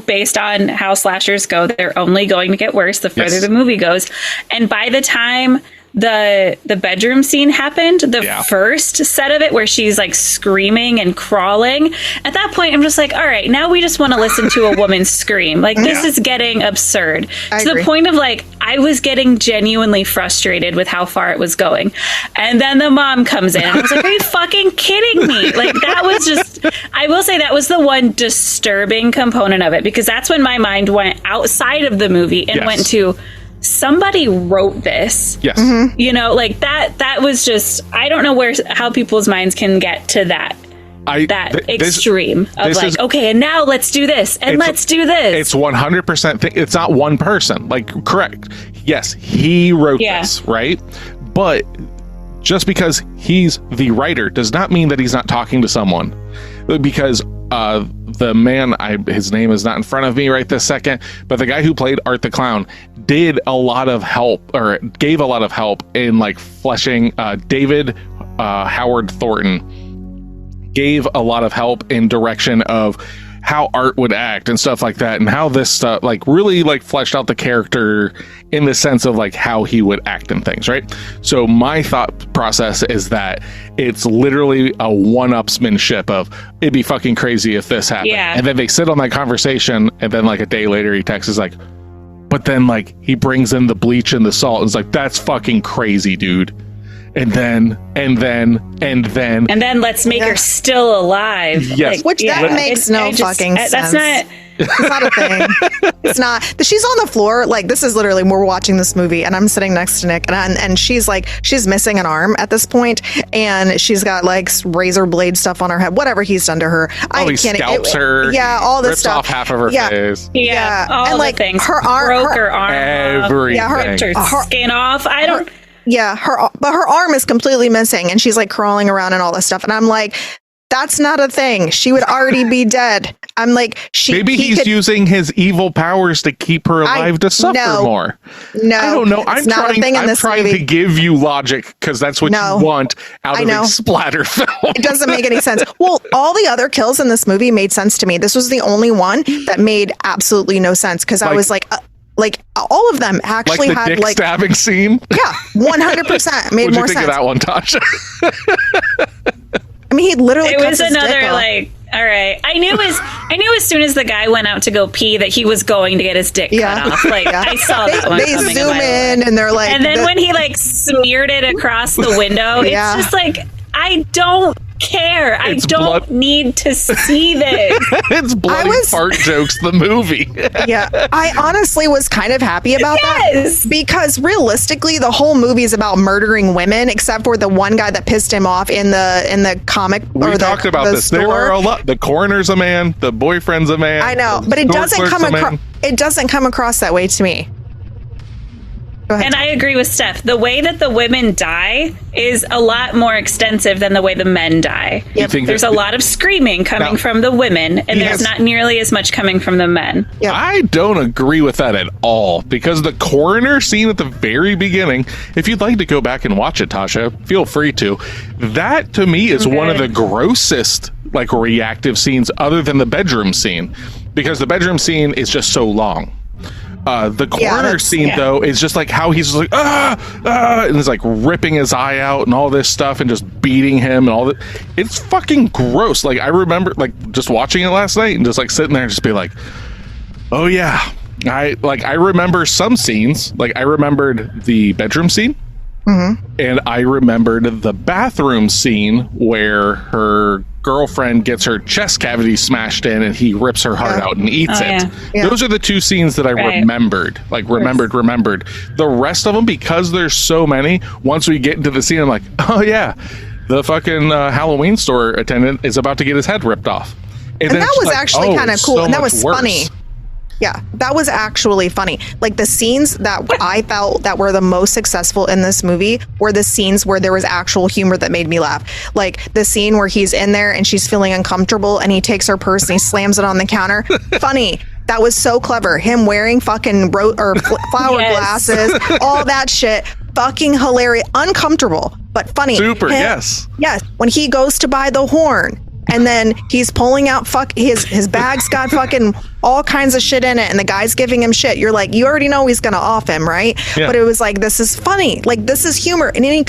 based on how slashers go, they're only going to get worse the further the movie goes. And by the time the bedroom scene happened, the first set of it where she's screaming and crawling, at that point, I'm just like, all right, now we just want to listen to a woman scream. This is getting absurd. To the point of I was getting genuinely frustrated with how far it was going. And then the mom comes in and I was like, are you fucking kidding me? That was just, I will say that was the one disturbing component of it, because that's when my mind went outside of the movie and went to, somebody wrote this. Yes. That was just, I don't know how people's minds can get to that. Extreme of okay, and now let's do this, and let's do this. It's 100%. It's not one person. Correct. Yes, he wrote this, right? But just because he's the writer does not mean that he's not talking to someone. Because the man, his name is not in front of me right this second, but the guy who played Art the Clown did a lot of help, or gave a lot of help in fleshing. David Howard Thornton gave a lot of help in direction of how Art would act and stuff like that, and how this stuff really fleshed out the character in the sense of how he would act and things, right? So my thought process is that it's literally a one-upsmanship of, it'd be fucking crazy if this happened. And then they sit on that conversation, and then a day later he texts but then he brings in the bleach and the salt and is that's fucking crazy, dude. And then let's make her still alive. Yes. Which that makes no fucking sense. That's not... It's not a thing. It's not. She's on the floor. This is literally, we're watching this movie and I'm sitting next to Nick and she's she's missing an arm at this point, and she's got razor blade stuff on her head, whatever he's done to her. He scalps her. Yeah, all this rips stuff. Off half of her face. Yeah. All and the things. Her arm, broke her arm. Everything. Yeah, ripped her skin off. I don't. Yeah, her arm is completely missing, and she's crawling around and all this stuff. And I'm that's not a thing. She would already be dead. I'm maybe he's using his evil powers to keep her alive to suffer more. No, I don't know. I'm trying movie. to give you logic because that's what you want out of a splatter film. It doesn't make any sense. Well, all the other kills in this movie made sense to me. This was the only one that made absolutely no sense, because I was all of them actually the had dick stabbing scene. Yeah, 100% made more sense. What did you think of that one, Tasha? I mean, he literally. It was another all right. I knew as soon as the guy went out to go pee that he was going to get his dick cut off. I saw that one. They coming zoom in and they're and then when he smeared it across the window, it's just I don't care. I It's don't need to see this. It's bloody fart jokes, the movie. Yeah, I honestly was kind of happy about that because realistically, the whole movie is about murdering women, except for the one guy that pissed him off in the comic. We talked about this. Store. There are a lot. The coroner's a man. The boyfriend's a man. I know, but it doesn't come across. It doesn't come across that way to me. And I agree with Steph. The way that the women die is a lot more extensive than the way the men die. Yep. There's a lot of screaming coming from the women, and there's not nearly as much coming from the men. Yep. I don't agree with that at all, because the coroner scene at the very beginning, if you'd like to go back and watch it, Tasha, feel free to. That, to me, is one of the grossest, like, reactive scenes other than the bedroom scene, because the bedroom scene is just so long. The coroner scene, though, is just like how he's just like, and he's like ripping his eye out and all this stuff and just beating him and all that. It's fucking gross. Like, I remember, like, just watching it last night and just, like, sitting there and just be like, oh, yeah. I remember some scenes. Like, I remembered the bedroom scene. Mm-hmm. And I remembered the bathroom scene where her girlfriend gets her chest cavity smashed in and he rips her heart out and eats it. Yeah. Those are the two scenes that I remembered. Like, remembered. The rest of them, because there's so many, once we get into the scene, I'm like, oh yeah, the fucking Halloween store attendant is about to get his head ripped off. And that was actually kind of cool. So and that was worse. funny. Yeah, that was actually funny. Like, the scenes that I felt that were the most successful in this movie were the scenes where there was actual humor that made me laugh. Like the scene where he's in there and she's feeling uncomfortable and he takes her purse and he slams it on the counter. Funny. That was so clever. Him wearing fucking flower glasses, all that shit. Fucking hilarious. Uncomfortable, but funny. Super, yes. Yes. When he goes to buy the horn, and then he's pulling out his bag's got fucking all kinds of shit in it, and the guy's giving him shit. You're like, you already know he's gonna off him, right? Yeah. But it was like, this is funny. Like, this is humor. And then he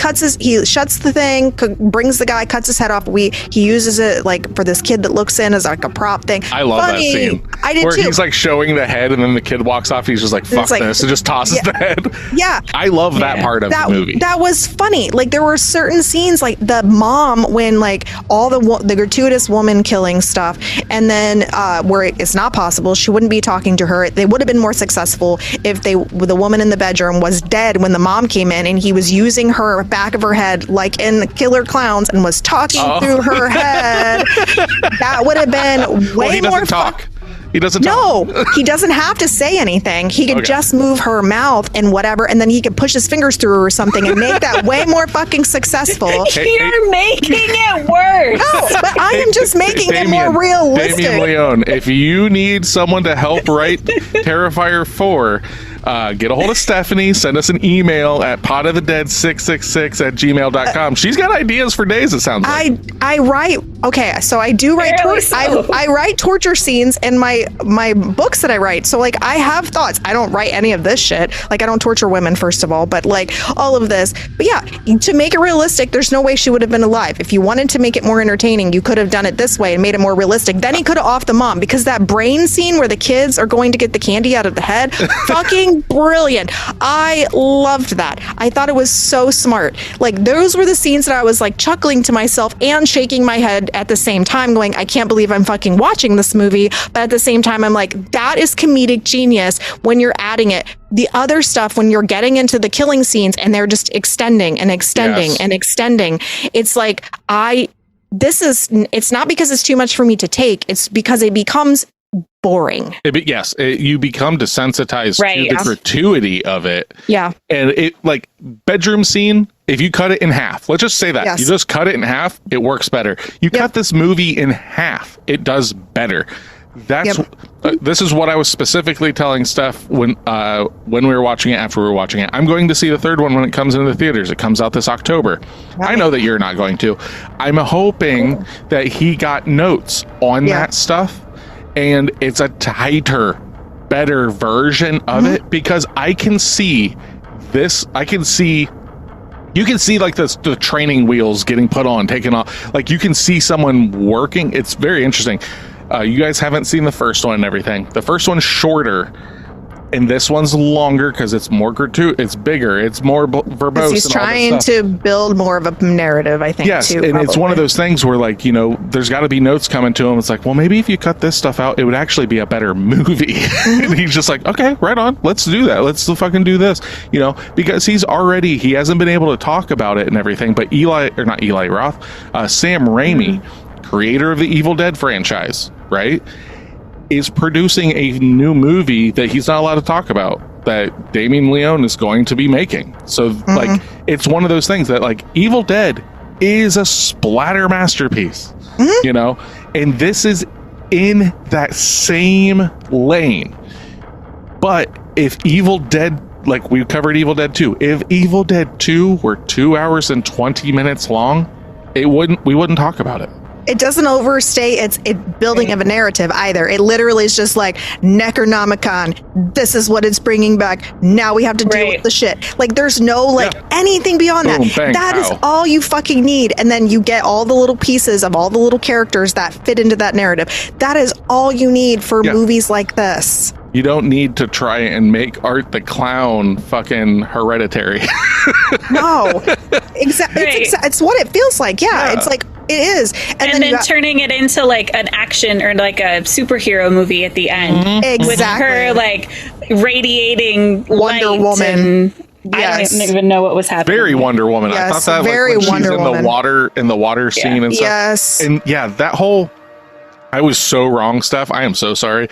shuts the thing, brings the guy, cuts his head off. He uses it like for this kid that looks in as like a prop thing. I love that scene. I did where too. He's like showing the head, and then the kid walks off. He's just like, fuck this, and just tosses the head. Yeah. I love that part of the movie. That was funny. Like, there were certain scenes, like the mom, when like all the gratuitous woman killing stuff, and then where it's not possible, she wouldn't be talking to her. They would have been more successful if the woman in the bedroom was dead when the mom came in, and he was using her back of her head like in Killer Clowns and was talking through her head. That would have been way more talk. He doesn't talk. No, he doesn't have to say anything. He could just move her mouth and whatever, and then he could push his fingers through her or something and make that way more fucking successful. You're making it worse. No, but I am just making it more realistic. Damien Leone, if you need someone to help write Terrifier 4, get a hold of Stephanie. Send us an email at podofthedead666@gmail.com. She's got ideas for days, it sounds like. I write. Okay, so I do write. I write torture scenes in my books that I write. So like, I have thoughts. I don't write any of this shit. Like, I don't torture women, first of all, but like all of this. But yeah, to make it realistic, there's no way she would have been alive. If you wanted to make it more entertaining, you could have done it this way and made it more realistic. Then he could have offed the mom, because that brain scene where the kids are going to get the candy out of the head, fucking brilliant. I loved that. I thought it was so smart. Like, those were the scenes that I was like chuckling to myself and shaking my head at the same time, going, I can't believe I'm fucking watching this movie. But at the same time, I'm like, that is comedic genius when you're adding it. The other stuff, when you're getting into the killing scenes and they're just extending and extending and extending, it's like, it's not because it's too much for me to take. It's because it becomes boring. You become desensitized to the gratuity of it. Yeah. And it, like, bedroom scene, if you cut it in half, let's just say that. You just cut it in half, it works better. You cut this movie in half, it does better. This is what I was specifically telling Steph when we were watching it, after we were watching it. I'm going to see the third one when it comes into the theaters. It comes out this October. I know that you're not going to. I'm hoping that he got notes on that stuff, and it's a tighter, better version of it, because I can see this. You can see like the training wheels getting put on, taken off. Like, you can see someone working. It's very interesting. You guys haven't seen the first one and everything. The first one's shorter. And this one's longer because it's more gratuitous, it's bigger, it's more verbose. He's trying to build more of a narrative, I think. Yes, too, and probably. it's one of those things where, like, you know, there's got to be notes coming to him. It's like, well, maybe if you cut this stuff out, it would actually be a better movie. And he's just like, okay, right on, let's do that. Let's fucking do this, you know, because he hasn't been able to talk about it and everything. But Sam Raimi, creator of the Evil Dead franchise, right, is producing a new movie that he's not allowed to talk about, that Damien Leone is going to be making. So like, it's one of those things that, like, Evil Dead is a splatter masterpiece, you know, and this is in that same lane. But if Evil Dead, like we covered Evil Dead 2, if Evil Dead 2 were 2 hours and 20 minutes long, we wouldn't talk about it. It doesn't overstay its building of a narrative either. It literally is just like, Necronomicon, this is what it's bringing back. Now we have to deal with the shit. Like, there's no anything beyond Boom, that. bang, that is pow. all you fucking need. And then you get all the little pieces of all the little characters that fit into that narrative. That is all you need for movies like this. You don't need to try and make Art the Clown fucking Hereditary. No, exactly. It's what it feels like. Yeah, it's like, it is. And then turning it into like an action or like a superhero movie at the end. Exactly. With her like radiating Wonder Woman. Yes. I don't even know what was happening. Very Wonder Woman. Yes, I thought that very like, when Wonder she's Woman. in the water scene and stuff. Yes. And yeah, that whole, I was so wrong, Steph. I am so sorry.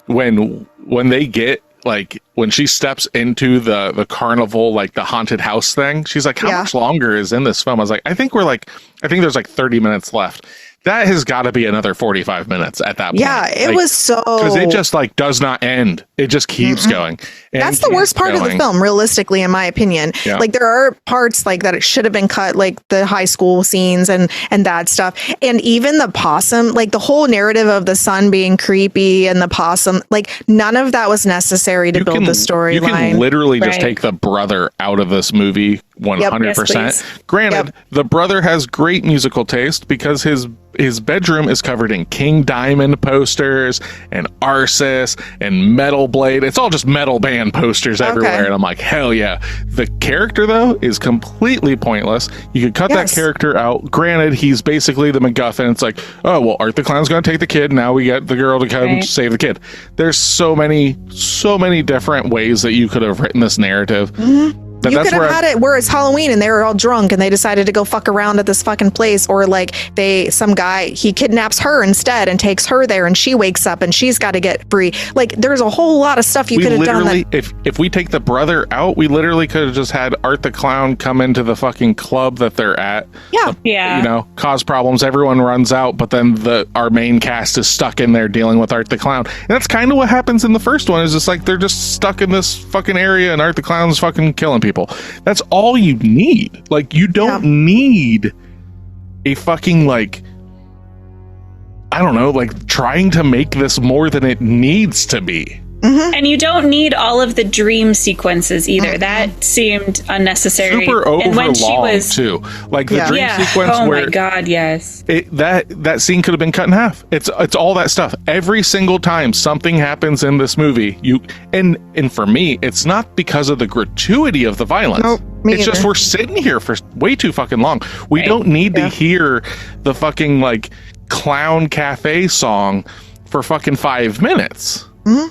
When they get, like, when she steps into the carnival, like the haunted house thing, she's like, how much longer is in this film? I was like, I think there's like 30 minutes left. That has got to be another 45 minutes at that point. Yeah, it was so... Because it just, like, does not end. It just keeps going. That's the worst part of the film, realistically, in my opinion. Yeah. Like, there are parts, like, that it should have been cut, like the high school scenes and that stuff. And even the possum, like, the whole narrative of the son being creepy and the possum, like, none of that was necessary to build the storyline. You can literally just take the brother out of this movie 100%. Yes, Granted, the brother has great musical taste because his bedroom is covered in King Diamond posters and Arsis and Metal Blade. It's all just metal band posters everywhere. And I'm like, hell yeah. The character, though, is completely pointless. You could cut that character out. Granted, he's basically the MacGuffin. It's like, oh, well, Art the Clown's going to take the kid. Now we get the girl to come save the kid. There's so many different ways that you could have written this narrative. You could have had it where it's Halloween and they were all drunk and they decided to go fuck around at this fucking place, or like some guy, he kidnaps her instead and takes her there and she wakes up and she's got to get free. Like, there's a whole lot of stuff you could have done. If we take the brother out, we literally could have just had Art the Clown come into the fucking club that they're at. Yeah. You know, cause problems. Everyone runs out, but then our main cast is stuck in there dealing with Art the Clown. And that's kind of what happens in the first one. Is just like they're just stuck in this fucking area and Art the Clown's fucking killing people. That's all you need. Like, you don't need a fucking, like, I don't know, like, trying to make this more than it needs to be. And you don't need all of the dream sequences either. That seemed unnecessary. Super over and when long, too. Like, the dream sequence where... Oh my god, yes. That scene could have been cut in half. It's all that stuff. Every single time something happens in this movie, and for me, it's not because of the gratuity of the violence. Nope, it's just we're sitting here for way too fucking long. We don't need to hear the fucking, like, Clown Cafe song for fucking 5 minutes.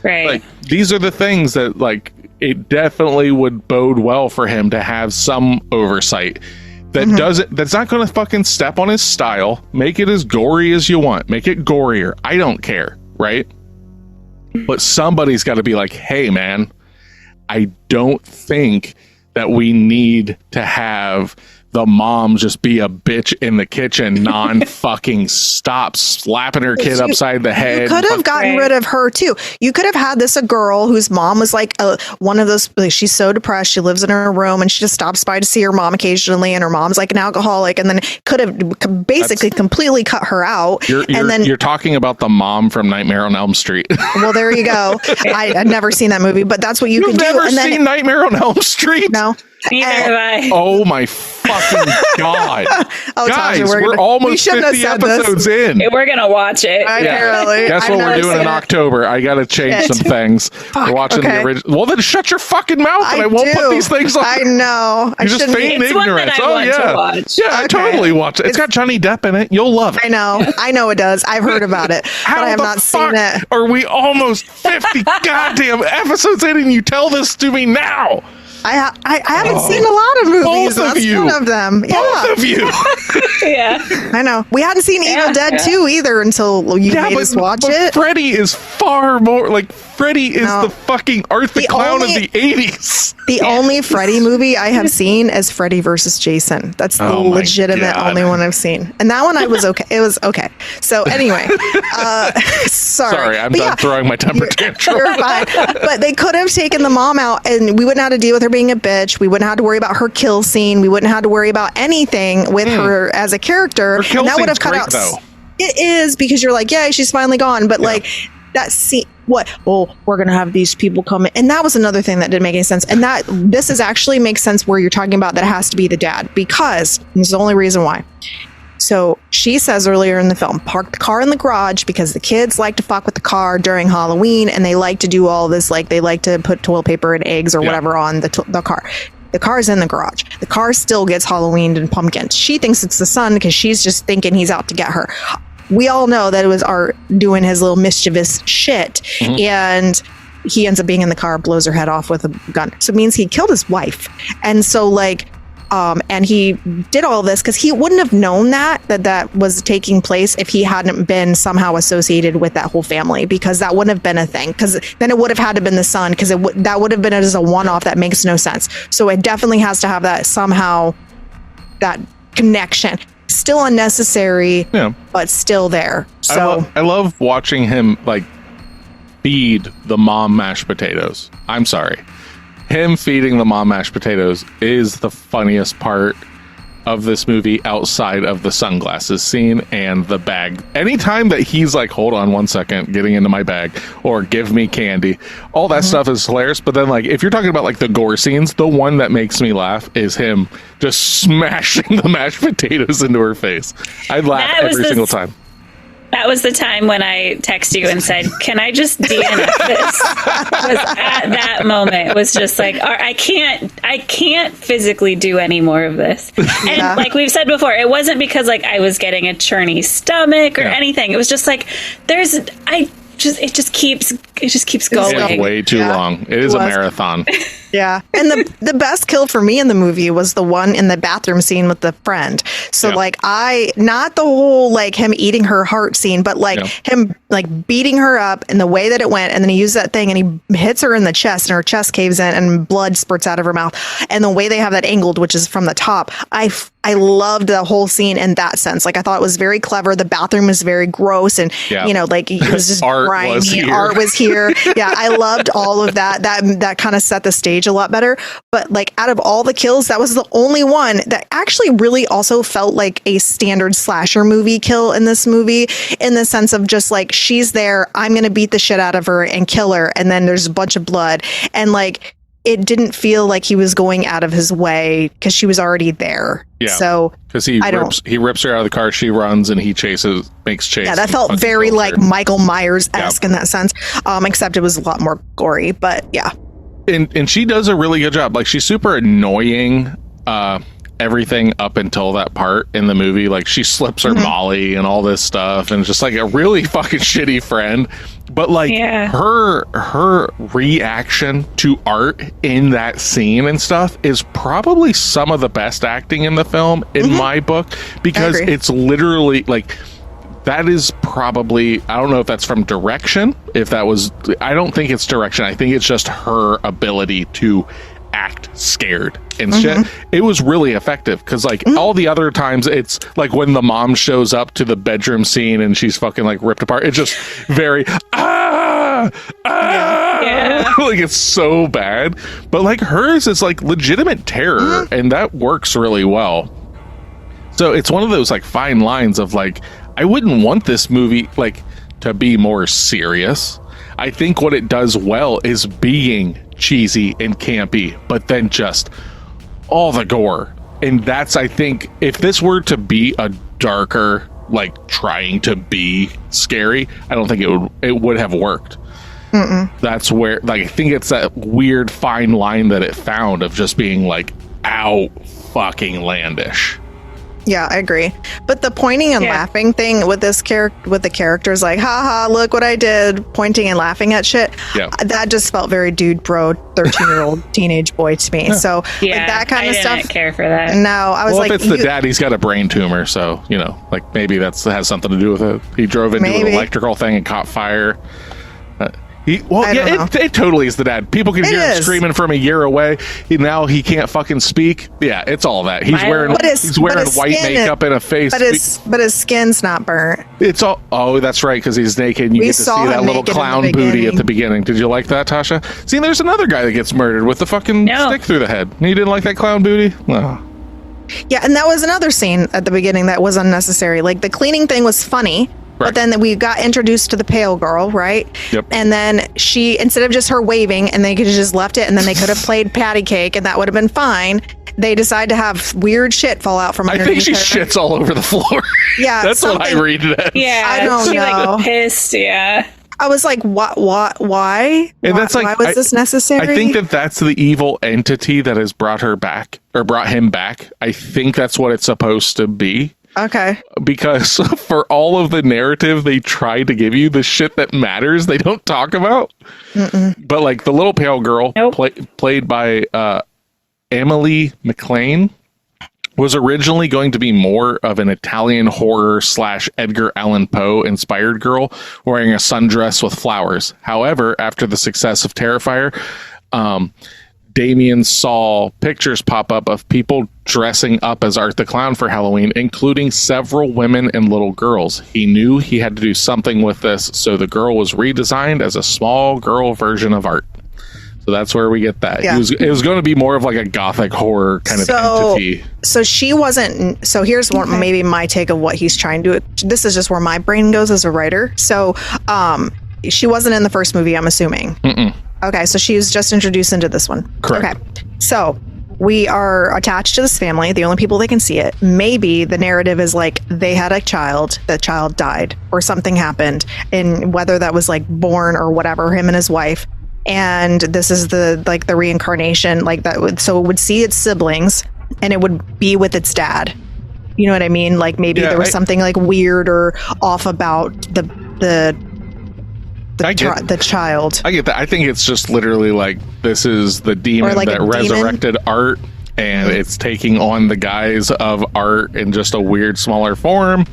Right. Like, these are the things that, like, it definitely would bode well for him to have some oversight that's not going to fucking step on his style. Make it as gory as you want. Make it gorier. I don't care, right? But somebody's got to be like, hey, man, I don't think that we need to have the mom just be a bitch in the kitchen, non-fucking stop slapping her kid upside the head. You could have gotten rid of her too. You could have had this a girl whose mom was like one of those, like, she's so depressed, she lives in her room and she just stops by to see her mom occasionally, and her mom's like an alcoholic, and then could have basically completely cut her out. You're talking about the mom from Nightmare on Elm Street. Well, there you go. I've never seen that movie, but that's what you could do. You've never seen Nightmare on Elm Street? No. Neither have I. Oh my fucking god. Guys, Tasha, we're almost 50 episodes in. We're going to watch it. Apparently. Guess what we're doing in October? I gotta change some things. We're watching the original. Well, then shut your fucking mouth and I won't put these things on. I know. You just feign ignorance. To watch. Yeah, I totally watch it. It's got Johnny Depp in it. You'll love it. I know it does. I've heard about it, but I have not seen it. Are we almost 50 goddamn episodes in and you tell this to me now? I haven't seen a lot of movies. Both of That's you. one of them. Both of you. Yeah. I know. We hadn't seen Evil Dead 2 either until you made us watch it. Freddy is far more like Freddy is the fucking Art the Clown of the 80s. The only Freddy movie I have seen is Freddy versus Jason. That's the legitimate only one I've seen. And that one I was okay. It was okay. So anyway, sorry. I'm done throwing my temper tantrum. You're fine. But they could have taken the mom out and we wouldn't have to deal with her being a bitch. We wouldn't have to worry about her kill scene. We wouldn't have to worry about anything with her as a character. Her kill and that would have scene's cut out. though. It is because you're like, yeah, she's finally gone. But like that scene, what? Oh, we're gonna have these people come in, and that was another thing that didn't make any sense. And that this is actually makes sense where you're talking about that it has to be the dad because this is the only reason why. So she says earlier in the film, park the car in the garage because the kids like to fuck with the car during Halloween and they like to do all this, like they like to put toilet paper and eggs or whatever on the car. The car's in the garage. The car still gets Halloweened and pumpkins. She thinks it's the son because she's just thinking he's out to get her. We all know that it was Art doing his little mischievous shit and he ends up being in the car, blows her head off with a gun. So it means he killed his wife. And so like, and he did all this because he wouldn't have known that was taking place if he hadn't been somehow associated with that whole family, because that wouldn't have been a thing, because then it would have had to been the son, because that would have been as a one-off. That makes no sense. So it definitely has to have that somehow, that connection. Still unnecessary, but still there. So I love watching him like feed the mom mashed potatoes. I'm sorry. Him feeding the mom mashed potatoes is the funniest part of this movie outside of the sunglasses scene and the bag. Anytime that he's like, hold on 1 second, getting into my bag, or give me candy, all that stuff is hilarious. But then like, if you're talking about like the gore scenes, the one that makes me laugh is him just smashing the mashed potatoes into her face. I laugh every single time. That was the time when I texted you and said, can I just DNF this? Because at that moment, it was just like, I can't physically do any more of this. And like we've said before, it wasn't because like I was getting a churny stomach or anything. It was just like, it just keeps going. It's way too long. It is a marathon. Yeah. And the best kill for me in the movie was the one in the bathroom scene with the friend. So like not the whole like him eating her heart scene, but like him like beating her up and the way that it went. And then he used that thing and he hits her in the chest and her chest caves in and blood spurts out of her mouth. And the way they have that angled, which is from the top, I loved the whole scene in that sense. Like I thought it was very clever. The bathroom was very gross and you know, like it was just grimy. Art was here. Yeah. I loved all of that. That kind of set the stage a lot better. But like out of all the kills, that was the only one that actually really also felt like a standard slasher movie kill in this movie, in the sense of just like, she's there, I'm going to beat the shit out of her and kill her. And then there's a bunch of blood. And like, it didn't feel like he was going out of his way because she was already there. Yeah. So because he rips her out of the car, she runs and he makes chase. Yeah, that felt very like Michael Myers-esque in that sense. Except it was a lot more gory, but yeah. And she does a really good job. Like she's super annoying, everything up until that part in the movie. Like she slips her Molly and all this stuff and just like a really fucking shitty friend. But like her reaction to Art in that scene and stuff is probably some of the best acting in the film in my book, because it's literally like, that is probably, I don't know if that's from direction, I don't think it's direction. I think it's just her ability to act scared and shit. It was really effective because like all the other times it's like when the mom shows up to the bedroom scene and she's fucking like ripped apart, it's just very like it's so bad. But like hers is like legitimate terror and that works really well. So it's one of those like fine lines of like, I wouldn't want this movie like to be more serious. I think what it does well is being cheesy and campy, but then just all the gore. And that's, I think, if this were to be a darker, like trying to be scary, I don't think it would have worked. That's where, like, I think it's that weird fine line that it found of just being like out fucking landish. Yeah, I agree. But the pointing and laughing thing with this with the characters, like, haha, look what I did, pointing and laughing at shit. Yeah. That just felt very dude bro 13-year-old teenage boy to me. Yeah. So like, that kind of stuff. I didn't care for that. No, I was like, if it's the dad, he's got a brain tumor, so like maybe that has something to do with it. He drove into an electrical thing and caught fire. It totally is the dad. People can hear him screaming from a year away. Now he can't fucking speak. Yeah, it's all that. He's wearing white makeup and a face. But his skin's not burnt. It's all. Oh, that's right, because he's naked. And you get to see that little clown booty at the beginning. Did you like that, Tasha? See, there's another guy that gets murdered with the fucking stick through the head. You didn't like that clown booty? No. Yeah, and that was another scene at the beginning that was unnecessary. Like, the cleaning thing was funny. Right. But then we got introduced to the pale girl, right? Yep. And then she, instead of just her waving, and they could have just left it, and then they could have played patty cake, and that would have been fine. They decide to have weird shit fall out from underneath. I think she shits all over the floor. Yeah, that's what I read it as. Yeah, I don't know. She like pissed. Yeah. I was like, what? Why? And that's like, why was this necessary? I think that's the evil entity that has brought her back, or brought him back. I think that's what it's supposed to be. Okay. Because for all of the narrative they try to give you, the shit that matters, they don't talk about. But like the little pale girl, played by Emily McLean, was originally going to be more of an Italian horror / Edgar Allan Poe inspired girl wearing a sundress with flowers. However, after the success of Terrifier, Damien saw pictures pop up of people dressing up as Art the Clown for Halloween, including several women and little girls. He knew he had to do something with this, so the girl was redesigned as a small girl version of Art. So that's where we get that. Yeah. It was going to be more of like a gothic horror kind of entity. So she wasn't. So here's maybe my take of what he's trying to do. This is just where my brain goes as a writer. So she wasn't in the first movie, I'm assuming. Okay, so she was just introduced into this one. Correct. Okay, so we are attached to this family, the only people that can see it. Maybe the narrative is like they had a child, the child died, or something happened, and whether that was like born or whatever, him and his wife. And this is the reincarnation, like that. So it would see its siblings, and it would be with its dad. You know what I mean? Like maybe there was something like weird or off about the child. I get that. I think it's just literally like this is the demon that resurrected Art, and it's taking on the guise of Art in just a weird, smaller form,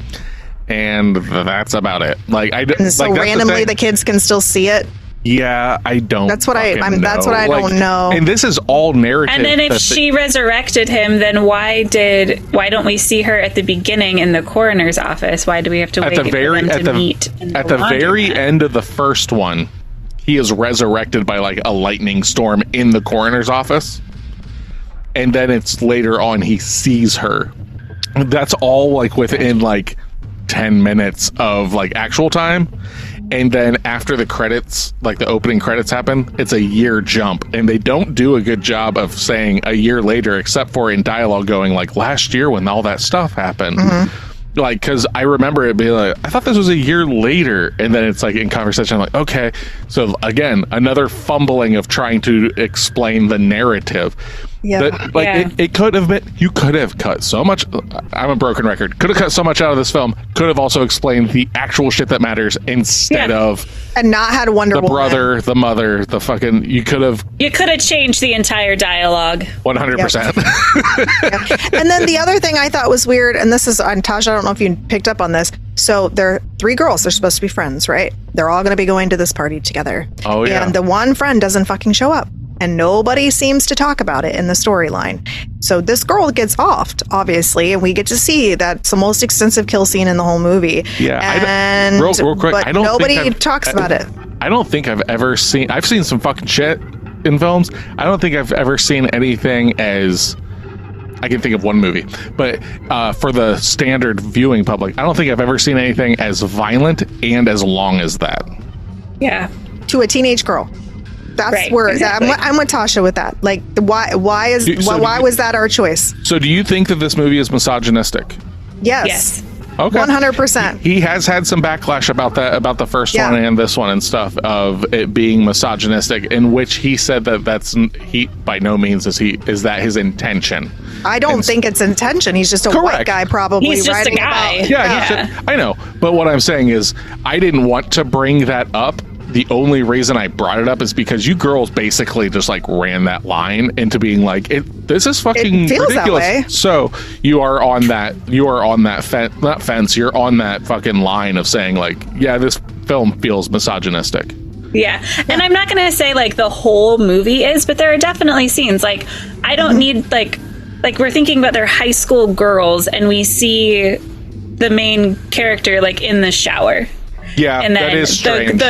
and that's about it. Like so randomly the kids can still see it. Yeah, I don't. That's what That's what I don't know. And this is all narrative. And then if she resurrected him, then why don't we see her at the beginning in the coroner's office? Why do we have to wait for them to meet? At the very end of the first one, he is resurrected by like a lightning storm in the coroner's office, and then it's later on he sees her. That's all like within like 10 minutes of like actual time. And then after the credits, like the opening credits happen, it's a year jump. And they don't do a good job of saying a year later, except for in dialogue going like last year when all that stuff happened. Like, because I remember it being like, I thought this was a year later. And then it's like in conversation, I'm like, okay. So again, another fumbling of trying to explain the narrative. Yeah. It could have been, you could have cut so much. I'm a broken record. Could have cut so much out of this film. Could have also explained the actual shit that matters instead of. And not had Wonder Woman. The brother, the mother, the fucking. You could have changed the entire dialogue. 100%. Yep. And then the other thing I thought was weird, and this is, Tasha, I don't know if you picked up on this. So there are 3 girls. They're supposed to be friends, right? They're all going to be going to this party together. Oh, yeah. And the one friend doesn't fucking show up. And nobody seems to talk about it in the storyline. So this girl gets offed, obviously, and we get to see that's the most extensive kill scene in the whole movie. Yeah, and real quick, but nobody talks about it. I don't think I've ever seen. I've seen some fucking shit in films. I don't think I've ever seen anything as. I can think of one movie, but for the standard viewing public, I don't think I've ever seen anything as violent and as long as that. Yeah, to a teenage girl. That's Right, where exactly. I'm with Tasha with that. Like, why was that our choice? So do you think that this movie is misogynistic? Yes. Okay. 100%. He has had some backlash about that, about the first Yeah. one and this one and stuff, of it being misogynistic, in which he said that he by no means is that his intention. I don't think it's intention. He's just a white Correct. guy, probably. He's just a writing guy. about- Yeah. I know. But what I'm saying is, I didn't want to bring that up. The only reason I brought it up is because you girls basically just like ran that line into being like, this is fucking It feels that ridiculous. way. So you are on that not fence, you're on that fucking line of saying like, yeah, this film feels misogynistic. Yeah. And I'm not going to say like the whole movie is, but there are definitely scenes like I don't need like we're thinking about their high school girls and we see the main character like in the shower. Yeah, And then that is strange.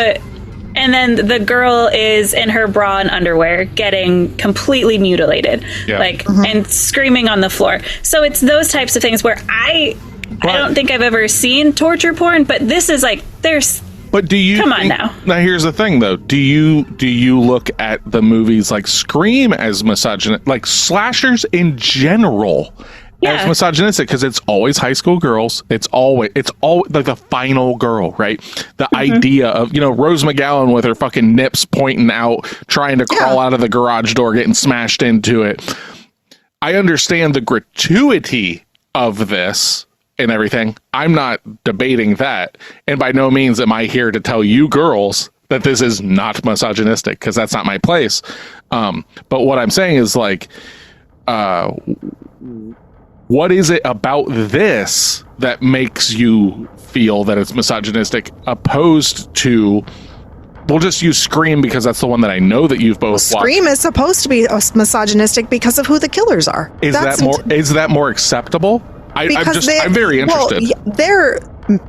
and then the girl is in her bra and underwear getting completely mutilated, Yeah. and screaming on the floor. So it's those types of things where I don't think I've ever seen torture porn, but this is like But do you Come on now. Now here's the thing though. Do you look at the movies like Scream as misogynist, like slashers in general as misogynistic? Because it's always high school girls. It's always like the final girl, right? The idea of, Rose McGowan with her fucking nips pointing out, trying to crawl out of the garage door, getting smashed into it. I understand the gratuity of this and everything. I'm not debating that. And by no means am I here to tell you girls that this is not misogynistic, because that's not my place. But what I'm saying is like, what is it about this that makes you feel that it's misogynistic, opposed to, we'll just use Scream because that's the one that I know that you've both watched. Scream is supposed to be misogynistic because of who the killers are. Is that more acceptable? I'm very interested. Well,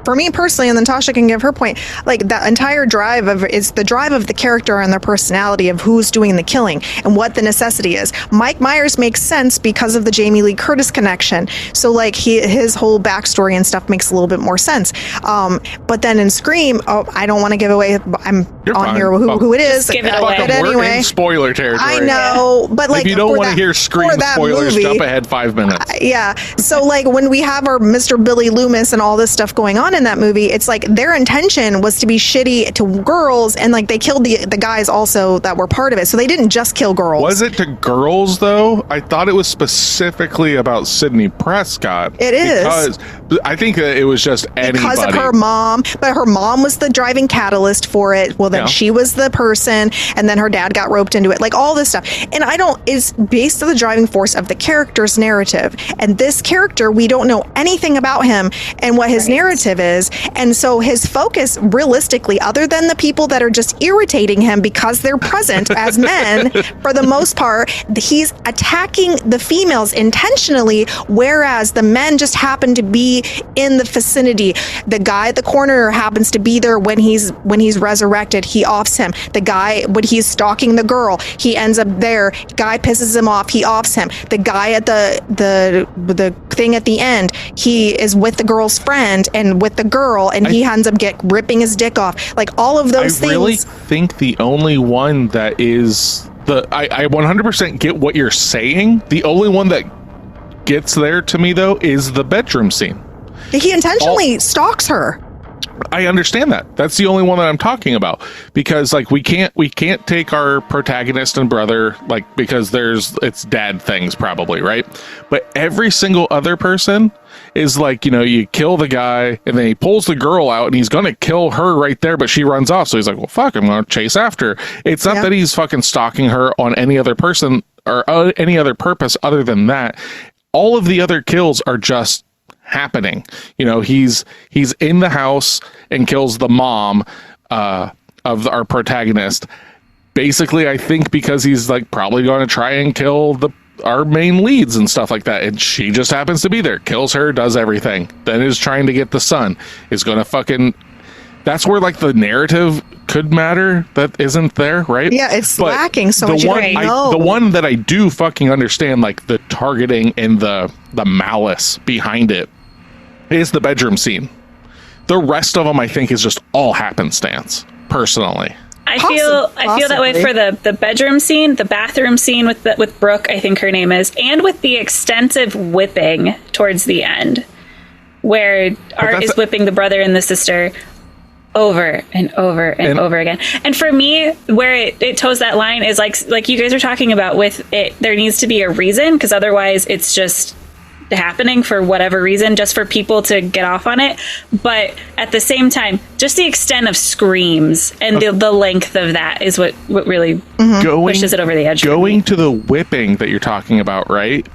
for me personally, and then Tasha can give her point, like that entire drive it's the drive of the character and their personality of who's doing the killing and what the necessity is. Mike Myers makes sense because of the Jamie Lee Curtis connection. So like his whole backstory and stuff makes a little bit more sense. But then in Scream, I don't want to give away. You're on fine. here who it is. Give it away. But We're anyway, in spoiler territory. I know, but like if you don't for want to that- hear Scream for that spoilers, movie, jump ahead 5 minutes. yeah. So like when we have our Mr. Billy Loomis and all this stuff going on in that movie, it's like their intention was to be shitty to girls, and like they killed the guys also that were part of it. So they didn't just kill girls. Was it to girls though? I thought it was specifically about Sidney Prescott. It is. Because I think that it was just anybody. Because of her mom, but her mom was the driving catalyst for it. Well, then she was the person, and then her dad got roped into it, like all this stuff. And it's based on the driving force of the character's narrative. And this character, we don't know anything about him and what his narrative is. And so his focus, realistically, other than the people that are just irritating him because they're present as men, for the most part, he's attacking the females intentionally, whereas the men just happen to be in the vicinity. The guy at the corner happens to be there when he's resurrected. He offs him. The guy, when he's stalking the girl, he ends up there. Guy pisses him off. He offs him. The guy at the thing at the end, he is with the girl's friend and with the girl, and he ends up ripping his dick off. Like all of those things. I really think the only one that is I 100% get what you're saying. The only one that gets there to me though is the bedroom scene. He intentionally stalks her. I understand that. That's the only one that I'm talking about, because like we can't take our protagonist and brother, like, because it's dad things probably, right? But every single other person is like, you kill the guy and then he pulls the girl out and he's going to kill her right there, but she runs off. So he's like, well, fuck, I'm going to chase after her. It's not that he's fucking stalking her on any other person or any other purpose other than that. All of the other kills are just happening. He's in the house and kills the mom of our protagonist, basically, I think because he's like probably going to try and kill our main leads and stuff like that, and she just happens to be there, kills her, does everything, then is trying to get the son, is going to fucking, that's where like the narrative could matter that isn't there, right? Yeah, it's lacking so much. The one that I do fucking understand, like the targeting and the malice behind it, is the bedroom scene. The rest of them, I think, is just all happenstance, personally. I feel that way for the bedroom scene, the bathroom scene with Brooke, I think her name is, and with the extensive whipping towards the end, where Art is whipping the brother and the sister over and over and over again. And for me, where it toes that line is like you guys are talking about with it, there needs to be a reason, because otherwise it's just happening for whatever reason, just for people to get off on it. But at the same time, just the extent of screams and the length of that is what really pushes it over the edge. Going to the whipping that you're talking about, right?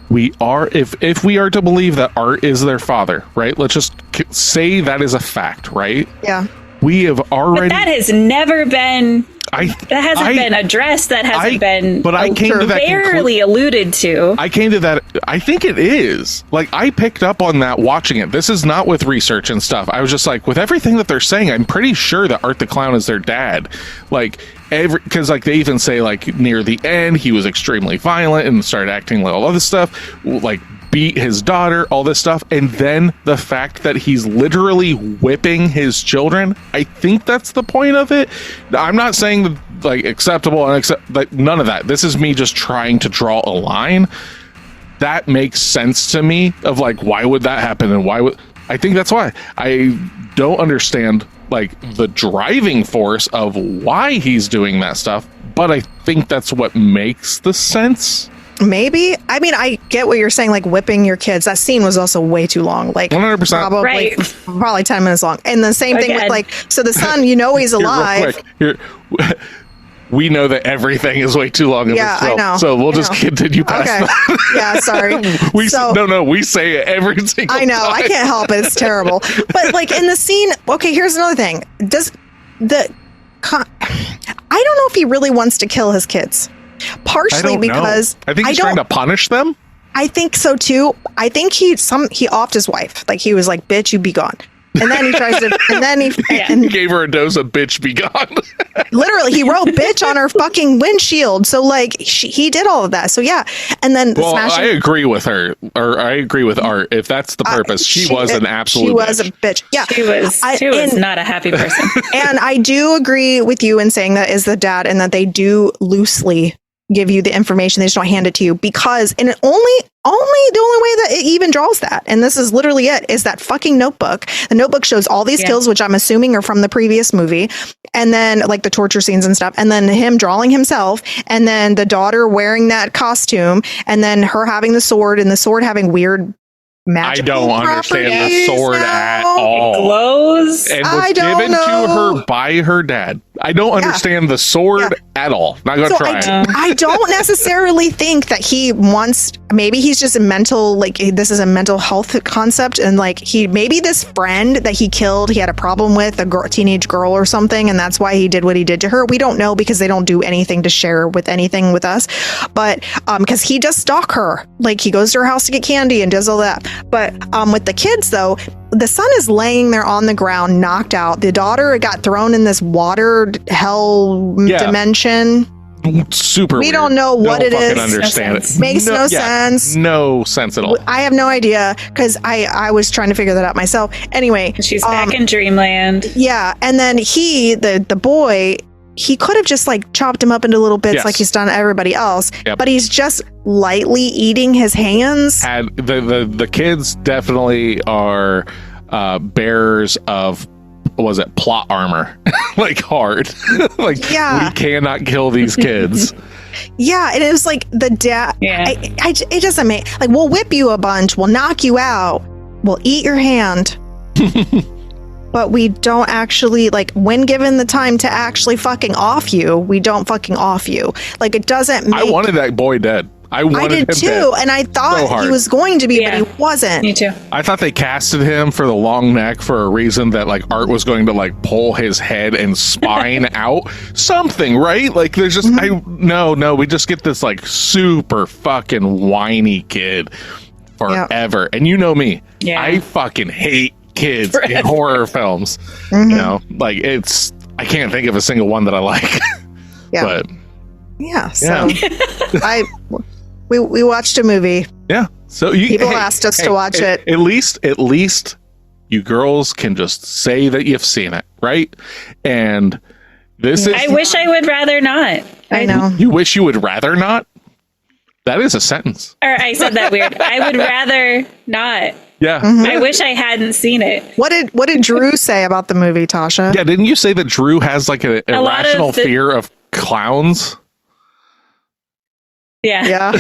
We are, if we are to believe that Art is their father, right? Let's just say that is a fact, right? Yeah. We have already... But that has never been... that hasn't been addressed. That hasn't been... But I came to that barely alluded to. I came to that... I think it is. Like, I picked up on that watching it. This is not with research and stuff. I was just like, with everything that they're saying, I'm pretty sure that Art the Clown is their dad. Like... because like they even say like near the end he was extremely violent and started acting like all this stuff, like beat his daughter, all this stuff, and then the fact that he's literally whipping his children, I think that's the point of it. I'm not saying that, like, acceptable and like none of that. This is me just trying to draw a line that makes sense to me of like, why would that happen, and why would I think that's why I don't understand like the driving force of why he's doing that stuff, but I think that's what makes the sense. Maybe. I mean, I get what you're saying, like whipping your kids. That scene was also way too long. Like 100%. Probably 10 minutes long. And the same thing with like, so the son, he's alive. We know that everything is way too long in this film. I know. So we'll just continue past that. Yeah, sorry. We say it every single time. I know. I can't help it. It's terrible. But like in the scene, okay, here's another thing. I don't know if he really wants to kill his kids. Partially because I think he's trying to punish them. I think so too. I think he offed his wife. Like he was like, "Bitch, you be gone." And then he tries to, and then he gave her a dose of "bitch, be gone." Literally, he wrote "bitch" on her fucking windshield. So like he did all of that. So yeah, and then I agree with her, or I agree with Art. If that's the purpose, she was an absolute. She was a bitch. Yeah, she was not a happy person. And I do agree with you in saying that is the dad, and that they do loosely give you the information. They just don't hand it to you because, and the only way that it even draws that, and this is literally it, is that fucking notebook. The notebook shows all these kills, which I'm assuming are from the previous movie, and then like the torture scenes and stuff, and then him drawing himself, and then the daughter wearing that costume, and then her having the sword, and the sword having weird magical I don't understand the sword at all. It glows. And was given to her by her dad. I don't understand the sword at all. Not going to try it. I don't necessarily think that he wants, maybe he's just a mental, like this is a mental health concept, and like maybe this friend that he killed, he had a problem with, a teenage girl or something, and that's why he did what he did to her. We don't know because they don't do anything to share with anything with us, but because he does stalk her, like he goes to her house to get candy and does all that. But with the kids though, the son is laying there on the ground, knocked out. The daughter got thrown in this water hell dimension. Super. We don't know what it is. Understand it. Makes no sense. No sense at all. I have no idea because I was trying to figure that out myself. Anyway, she's back in dreamland. Yeah, and then the boy. He could have just like chopped him up into little bits like he's done everybody else, but he's just lightly eating his hands. And the kids definitely are bearers of, what was it, plot armor, like hard. Like we cannot kill these kids. Yeah, and it was like the dad. Yeah, it doesn't make like we'll whip you a bunch, we'll knock you out, we'll eat your hand. But we don't actually, like, when given the time to actually fucking off you, we don't fucking off you. Like, it doesn't make... I wanted that boy dead. I did too, dead. And I thought he was going to be, but he wasn't. Me too. I thought they casted him for the long neck for a reason that, like, Art was going to, like, pull his head and spine out. Something, right? Like, there's just... No, we just get this, like, super fucking whiny kid forever. Yep. And you know me. Yeah. I fucking hate kids in horror films. You know, like I can't think of a single one that I like. But so we watched a movie. So people asked us to watch it. At least you girls can just say that you've seen it, right? And I wish I would rather not. I know. You wish you would rather not? That is a sentence. Or I said that weird. I would rather not. Yeah. I wish I hadn't seen it. What did Drew say about the movie, Tasha? Yeah, didn't you say that Drew has like an irrational fear of clowns? Yeah.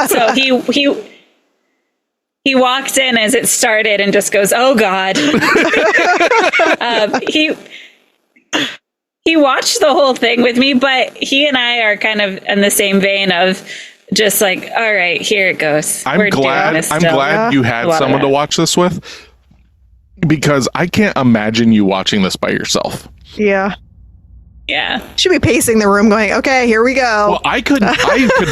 So he walked in as it started and just goes, "Oh God." He watched the whole thing with me, but he and I are kind of in the same vein of just like, all right, here it goes. I'm glad you had someone to watch this with, because I can't imagine you watching this by yourself. Yeah. Should be pacing the room going, okay, here we go. Well, I could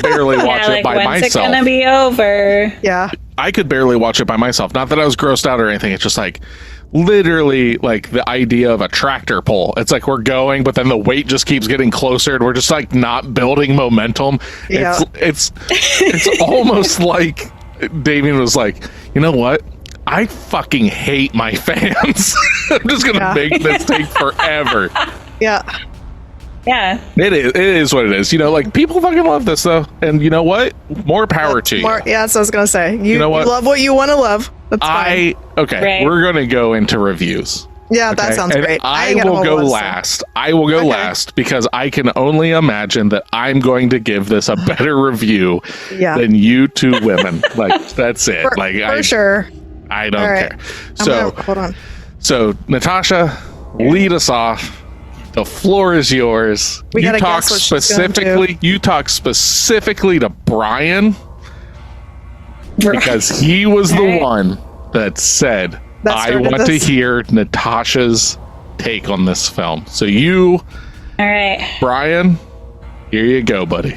barely watch it by myself. When's it gonna be over? Yeah. I could barely watch it by myself. Not that I was grossed out or anything. It's just like literally like the idea of a tractor pull. It's like we're going, but then the weight just keeps getting closer and we're just like not building momentum. Yeah. It's almost like Damien was like, you know what? I fucking hate my fans. I'm just going to make this take forever. Yeah. Yeah. It is what it is. You know, like people fucking love this though. And you know what? More power to you. Yeah, that's what I was going to say. You know what? You love what you want to love. That's fine. Okay. Right. We're going to go into reviews. Yeah, that sounds great. I will go last. I will go last because I can only imagine that I'm going to give this a better review than you two women. Like that's it. For sure. I don't care. Hold on. So Natasha, lead us off. The floor is yours. You talk specifically to Brian because he was the one that said, I want to hear Natasha's take on this film. So you, all right, Brian, here you go, buddy.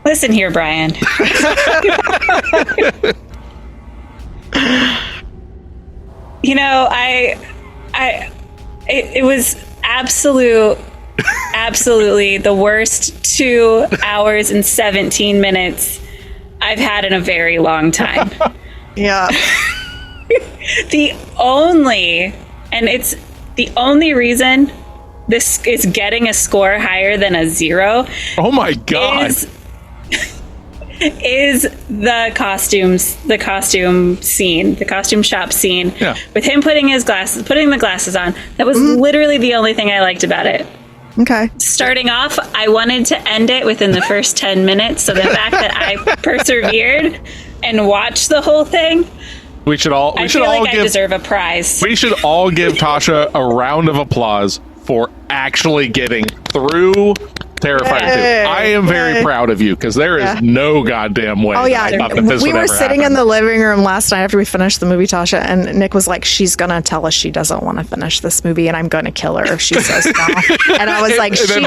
Listen here, Brian. You know, it was absolutely the worst 2 hours and 17 minutes I've had in a very long time. Yeah. It's the only reason this is getting a score higher than a 0. Oh my God. Is the costume scene, the costume shop scene, with him putting the glasses on. That was literally the only thing I liked about it. Okay. Starting off, I wanted to end it within the first 10 minutes. So the fact that I persevered and watched the whole thing, I deserve a prize. We should all give Tasha a round of applause for actually getting through Terrifier 2. I am very proud of you because there is no goddamn way. Oh yeah, I thought that this we would were ever sitting happen. in the living room last night after we finished the movie, Tasha, and Nick was like, "She's gonna tell us she doesn't want to finish this movie, and I'm gonna kill her if she says no." And I was like, then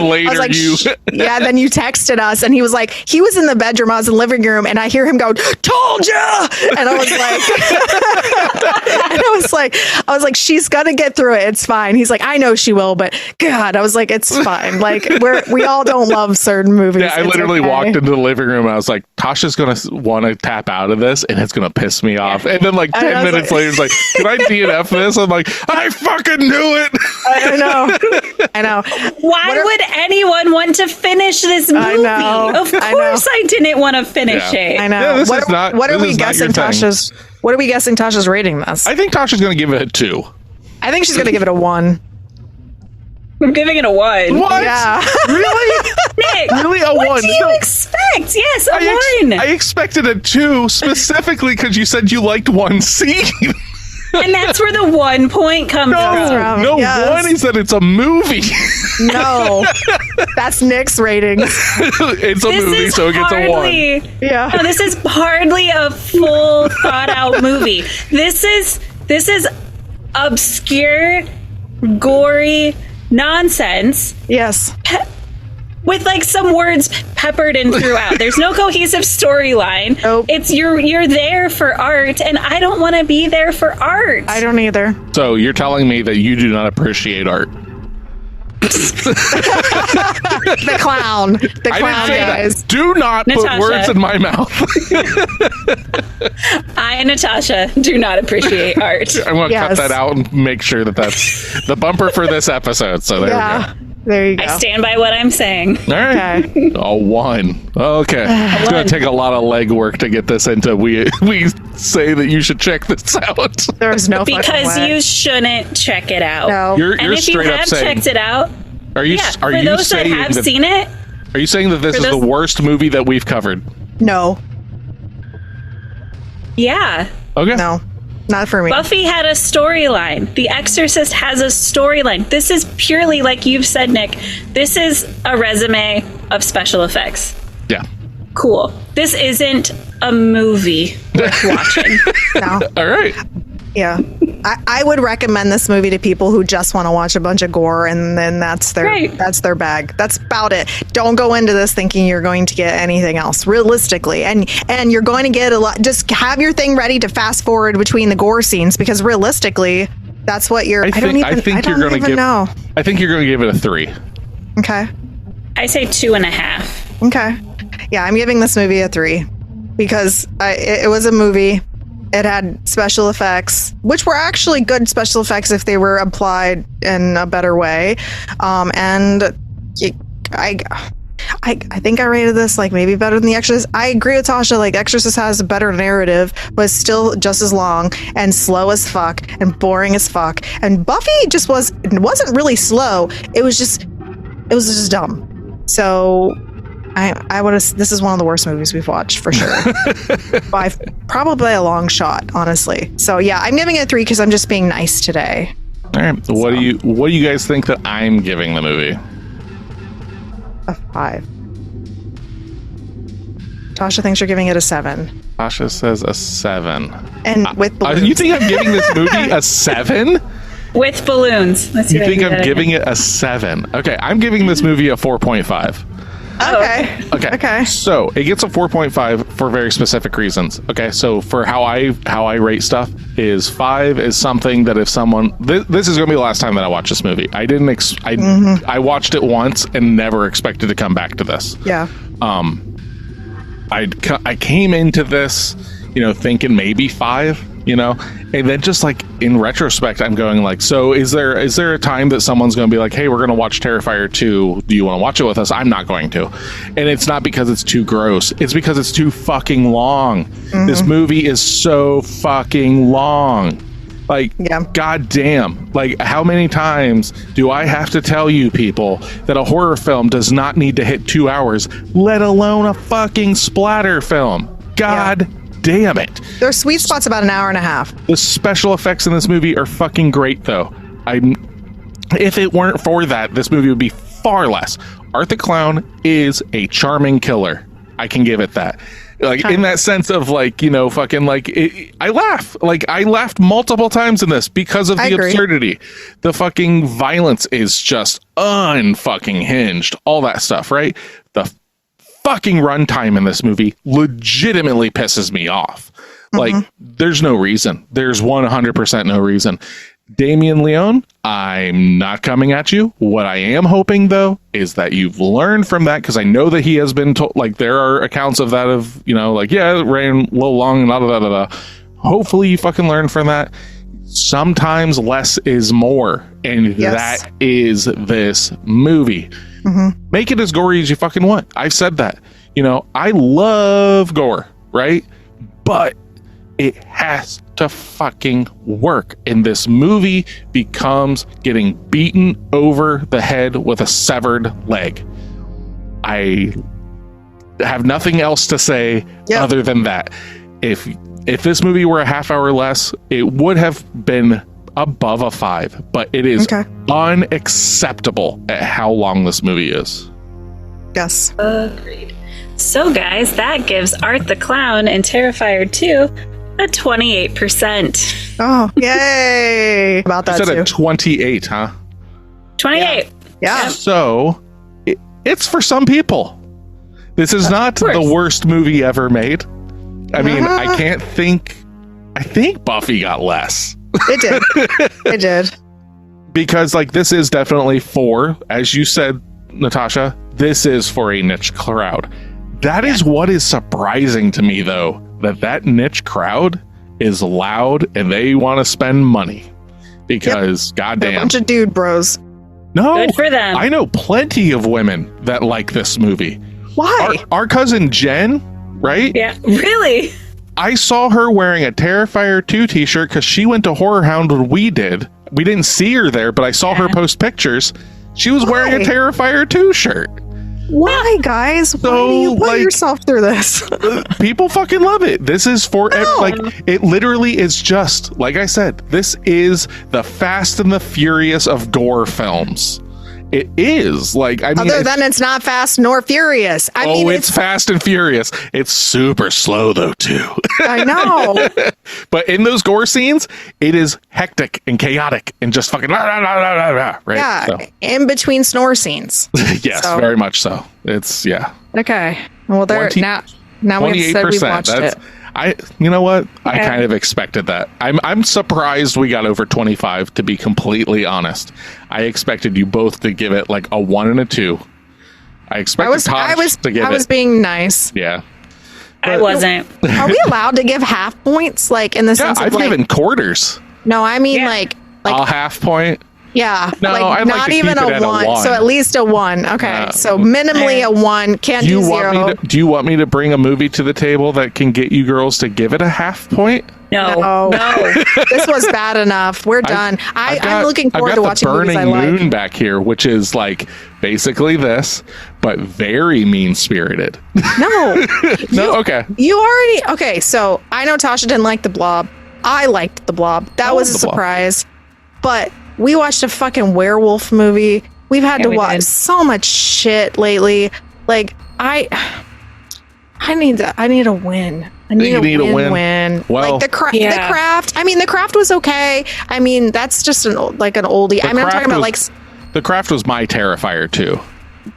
you texted us, and he was like, he was in the bedroom, I was in the living room, and I hear him go, "Told ya!" And I was like, she's gonna get through it. It's fine. He's like, I know she will, but God, I was like, it's fine. Like we all don't love certain movies. Yeah, I literally walked into the living room and I was like, Tasha's gonna want to tap out of this and it's gonna piss me off. And then like 10 minutes later it's like, can I DNF this? I'm like, I fucking knew it. I know. Why would anyone want to finish this movie? I know. Of course I didn't want to finish it. I know. Yeah, what are we guessing Tasha's rating this? I think Tasha's gonna give it a 2. I think she's gonna give it a 1. I'm giving it a 1. What? Yeah. Really? Nick, really a 1? What do you expect? Yes, a 1. I expected a 2 specifically because you said you liked one scene. And that's where the 1 point comes from. No, yes. 1 is that it's a movie. No, that's Nick's ratings. It's a movie, so it gets a 1. Yeah. No, this is hardly a full thought out movie. This is obscure, gory nonsense. Yes. With like some words peppered in throughout. There's no cohesive storyline. Nope. It's you're there for art, and I don't want to be there for art. I don't either. So you're telling me that you do not appreciate art? The clown. The I clown, didn't say guys. that. Do not put Natasha. words in my mouth. I, Natasha, do not appreciate art. I'm going to cut Yes. that out and make sure that that's the bumper for this episode. So there Yeah. we go. There you go. I stand by what I'm saying. All right. Okay. A 1. Okay. It's going to take a lot of legwork to get this into. We say that you should check this out. There's no fucking Because way. you shouldn't check it out. No. You're And if you straight up have saying. checked it out, Are you yeah, are for you those that saying have that, seen it, Are you saying that this for is those- the worst movie that we've covered? No. yeah. Okay. No. Not for me. Buffy had a storyline. The Exorcist has a storyline. This is purely, like you've said, Nick, this is a resume of special effects. Yeah. Cool. This isn't a movie worth watching. No. All right. Yeah. I would recommend this movie to people who just want to watch a bunch of gore, and then that's their Right. bag. That's about it. Don't go into this thinking you're going to get anything else realistically, and you're going to get a lot. Just have your thing ready to fast forward between the gore scenes, because realistically, that's what you're. I don't even know. I think you're going to give it a 3. Okay. I say 2.5. Okay. Yeah, I'm giving this movie a 3 because it was a movie. It had special effects, which were actually good special effects if they were applied in a better way. And I think I rated this like maybe better than The Exorcist. I agree with Tasha. Like Exorcist has a better narrative, but still just as long and slow as fuck and boring as fuck. And Buffy just wasn't really slow. It was just dumb. So I would have. This is one of the worst movies we've watched for sure, by probably a long shot, honestly. So yeah, I'm giving it a 3 because I'm just being nice today. All right. What do you guys think that I'm giving the movie? A 5. Tasha thinks you're giving it a 7, Tasha says a 7. and with balloons. You think I'm giving this movie a 7? With balloons. Let's see You if I think can do I'm that giving again. it a 7? Okay, I'm giving this movie a 4.5. Okay. Okay. So it gets a 4.5 for very specific reasons. Okay. So for how I rate stuff is 5 is something that if someone this is gonna be the last time that I watch this movie. I didn't I watched it once and never expected to come back to this. Yeah. I came into this, thinking maybe 5. And then just like in retrospect, I'm going like, so is there a time that someone's going to be like, hey, we're going to watch Terrifier 2. Do you want to watch it with us? I'm not going to. And it's not because it's too gross. It's because it's too fucking long. This movie is so fucking long. Like, Yeah. goddamn. Like, how many times do I have to tell you people that a horror film does not need to hit 2 hours, let alone a fucking splatter film? God damn it. Their sweet spot's about an hour and a half. The special effects in this movie are fucking great, though. If it weren't for that, this movie would be far less. Art the Clown is a charming killer. I can give it that. Like, in that sense of, like, fucking, like, I laugh. Like, I laughed multiple times in this because of I the agree. absurdity. The fucking violence is just unfucking hinged. All that stuff, right? The fucking runtime in this movie legitimately pisses me off. Like, there's no reason. There's 100% no reason. Damien Leone, I'm not coming at you. What I am hoping, though, is that you've learned from that, because I know that he has been told, like, there are accounts of that of, like, yeah, it ran a little long, da da da da. Hopefully you fucking learn from that. Sometimes less is more, and Yes. that is this movie. Make it as gory as you fucking want. I've said that. I love gore, right? But it has to fucking work. And this movie becomes getting beaten over the head with a severed leg. I have nothing else to say other than that. If this movie were a half hour less, it would have been above a 5, but it is unacceptable at how long this movie is. Yes. Agreed. So, guys, that gives Art the Clown and Terrifier 2 a 28%. Oh, yay! About that You said too. a 28, huh? 28. Yeah. So it's for some people. This is not course. the worst movie ever made. I mean, I can't think. I think Buffy got less. It did. It did. because like this is definitely for, as you said, Natasha, this is for a niche crowd. That is what is surprising to me, though, that niche crowd is loud and they want to spend money because goddamn, a bunch of dude bros. No, Good for them. I know plenty of women that like this movie. Why? Our cousin Jen, right? Yeah, really? I saw her wearing a Terrifier 2 t-shirt because she went to Horror Hound when we did. We didn't see her there, but I saw her post pictures. She was wearing a Terrifier 2 shirt. Why, guys? Why do you put yourself through this? People fucking love it. This is for it literally is just like I said. This is the Fast and the Furious of gore films. It is like other than it's not fast nor furious. I mean, it's Fast and Furious. It's super slow though too. I know. But in those gore scenes, it is hectic and chaotic and just fucking right. Yeah, so. in between snore scenes. Yes, so. very much so. It's Okay. Well, there now we have said we watched it. You know what? I kind of expected that. I'm surprised we got over 25, to be completely honest. I expected you both to give it like a 1 and a 2. I expected Tosh to give it. I was being nice. Yeah. I wasn't. Are we allowed to give half points? Like in the sense of I've given quarters. No, I mean like a half point. Yeah, no, like not even a 1, so at least a 1. Okay, so minimally a 1. Can't do 0. Do you want me to bring a movie to the table that can get you girls to give it a half point? No. This was bad enough. We're done. I'm looking forward to watching movies I like. Burning Moon back here, which is like basically this, but very mean-spirited. No. Okay. You already... Okay, so I know Tasha didn't like The Blob. I liked The Blob. That was a surprise. But... we watched a fucking werewolf movie. We've had to watch so much shit lately. Like I need a win. I need a win. Well, like the Craft. I mean, The Craft was okay. I mean, that's just an oldie. I mean, I'm talking about like The Craft was my Terrifier too.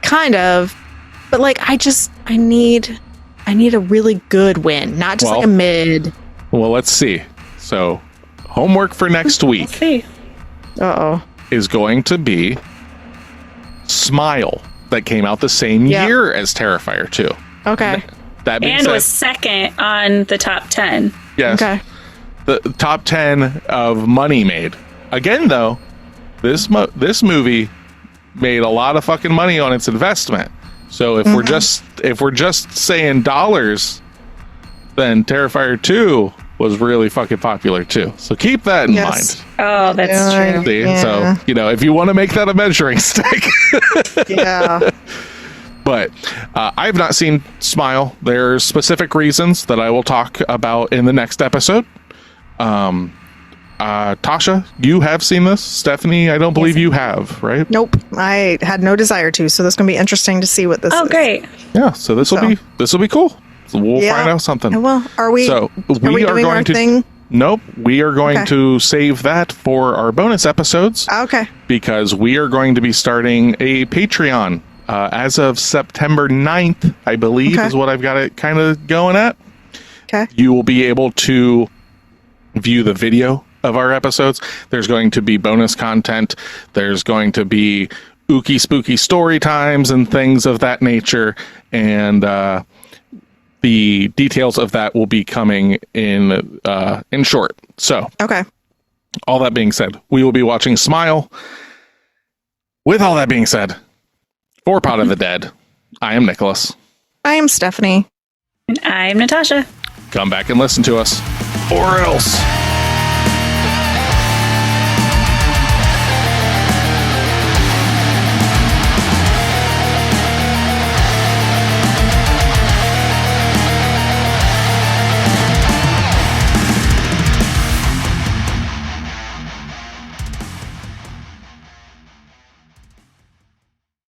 Kind of, but like I need a really good win, not just like a mid. Well, let's see. So, homework for next week. Let's see. Is going to be Smile, that came out the same year as Terrifier 2. Okay. That being and said, was second on the top 10. Yes. Okay. The top 10 of money made. Again, though, this movie made a lot of fucking money on its investment. So if we're just saying dollars, then Terrifier 2 was really fucking popular too. So keep that in mind. Oh, that's true. See? So, if you want to make that a measuring stick. Yeah. But I've not seen Smile. There's specific reasons that I will talk about in the next episode. Tasha, you have seen this. Stephanie, I don't believe you have, right? Nope. I had no desire to. So this is going to be interesting to see what this is. Oh, great. Yeah. So this will be cool. So we'll find out something. Well, are we doing our thing? Nope. We are going to save that for our bonus episodes. Okay. Because we are going to be starting a Patreon as of September 9th, I believe, is what I've got it kind of going at. Okay. You will be able to view the video of our episodes. There's going to be bonus content. There's going to be ooky spooky story times and things of that nature. And the details of that will be coming in short. So, all that being said, we will be watching Smile. With all that being said, for Pod of the Dead, I am Nicholas. I am Stephanie. And I'm Natasha. Come back and listen to us, or else.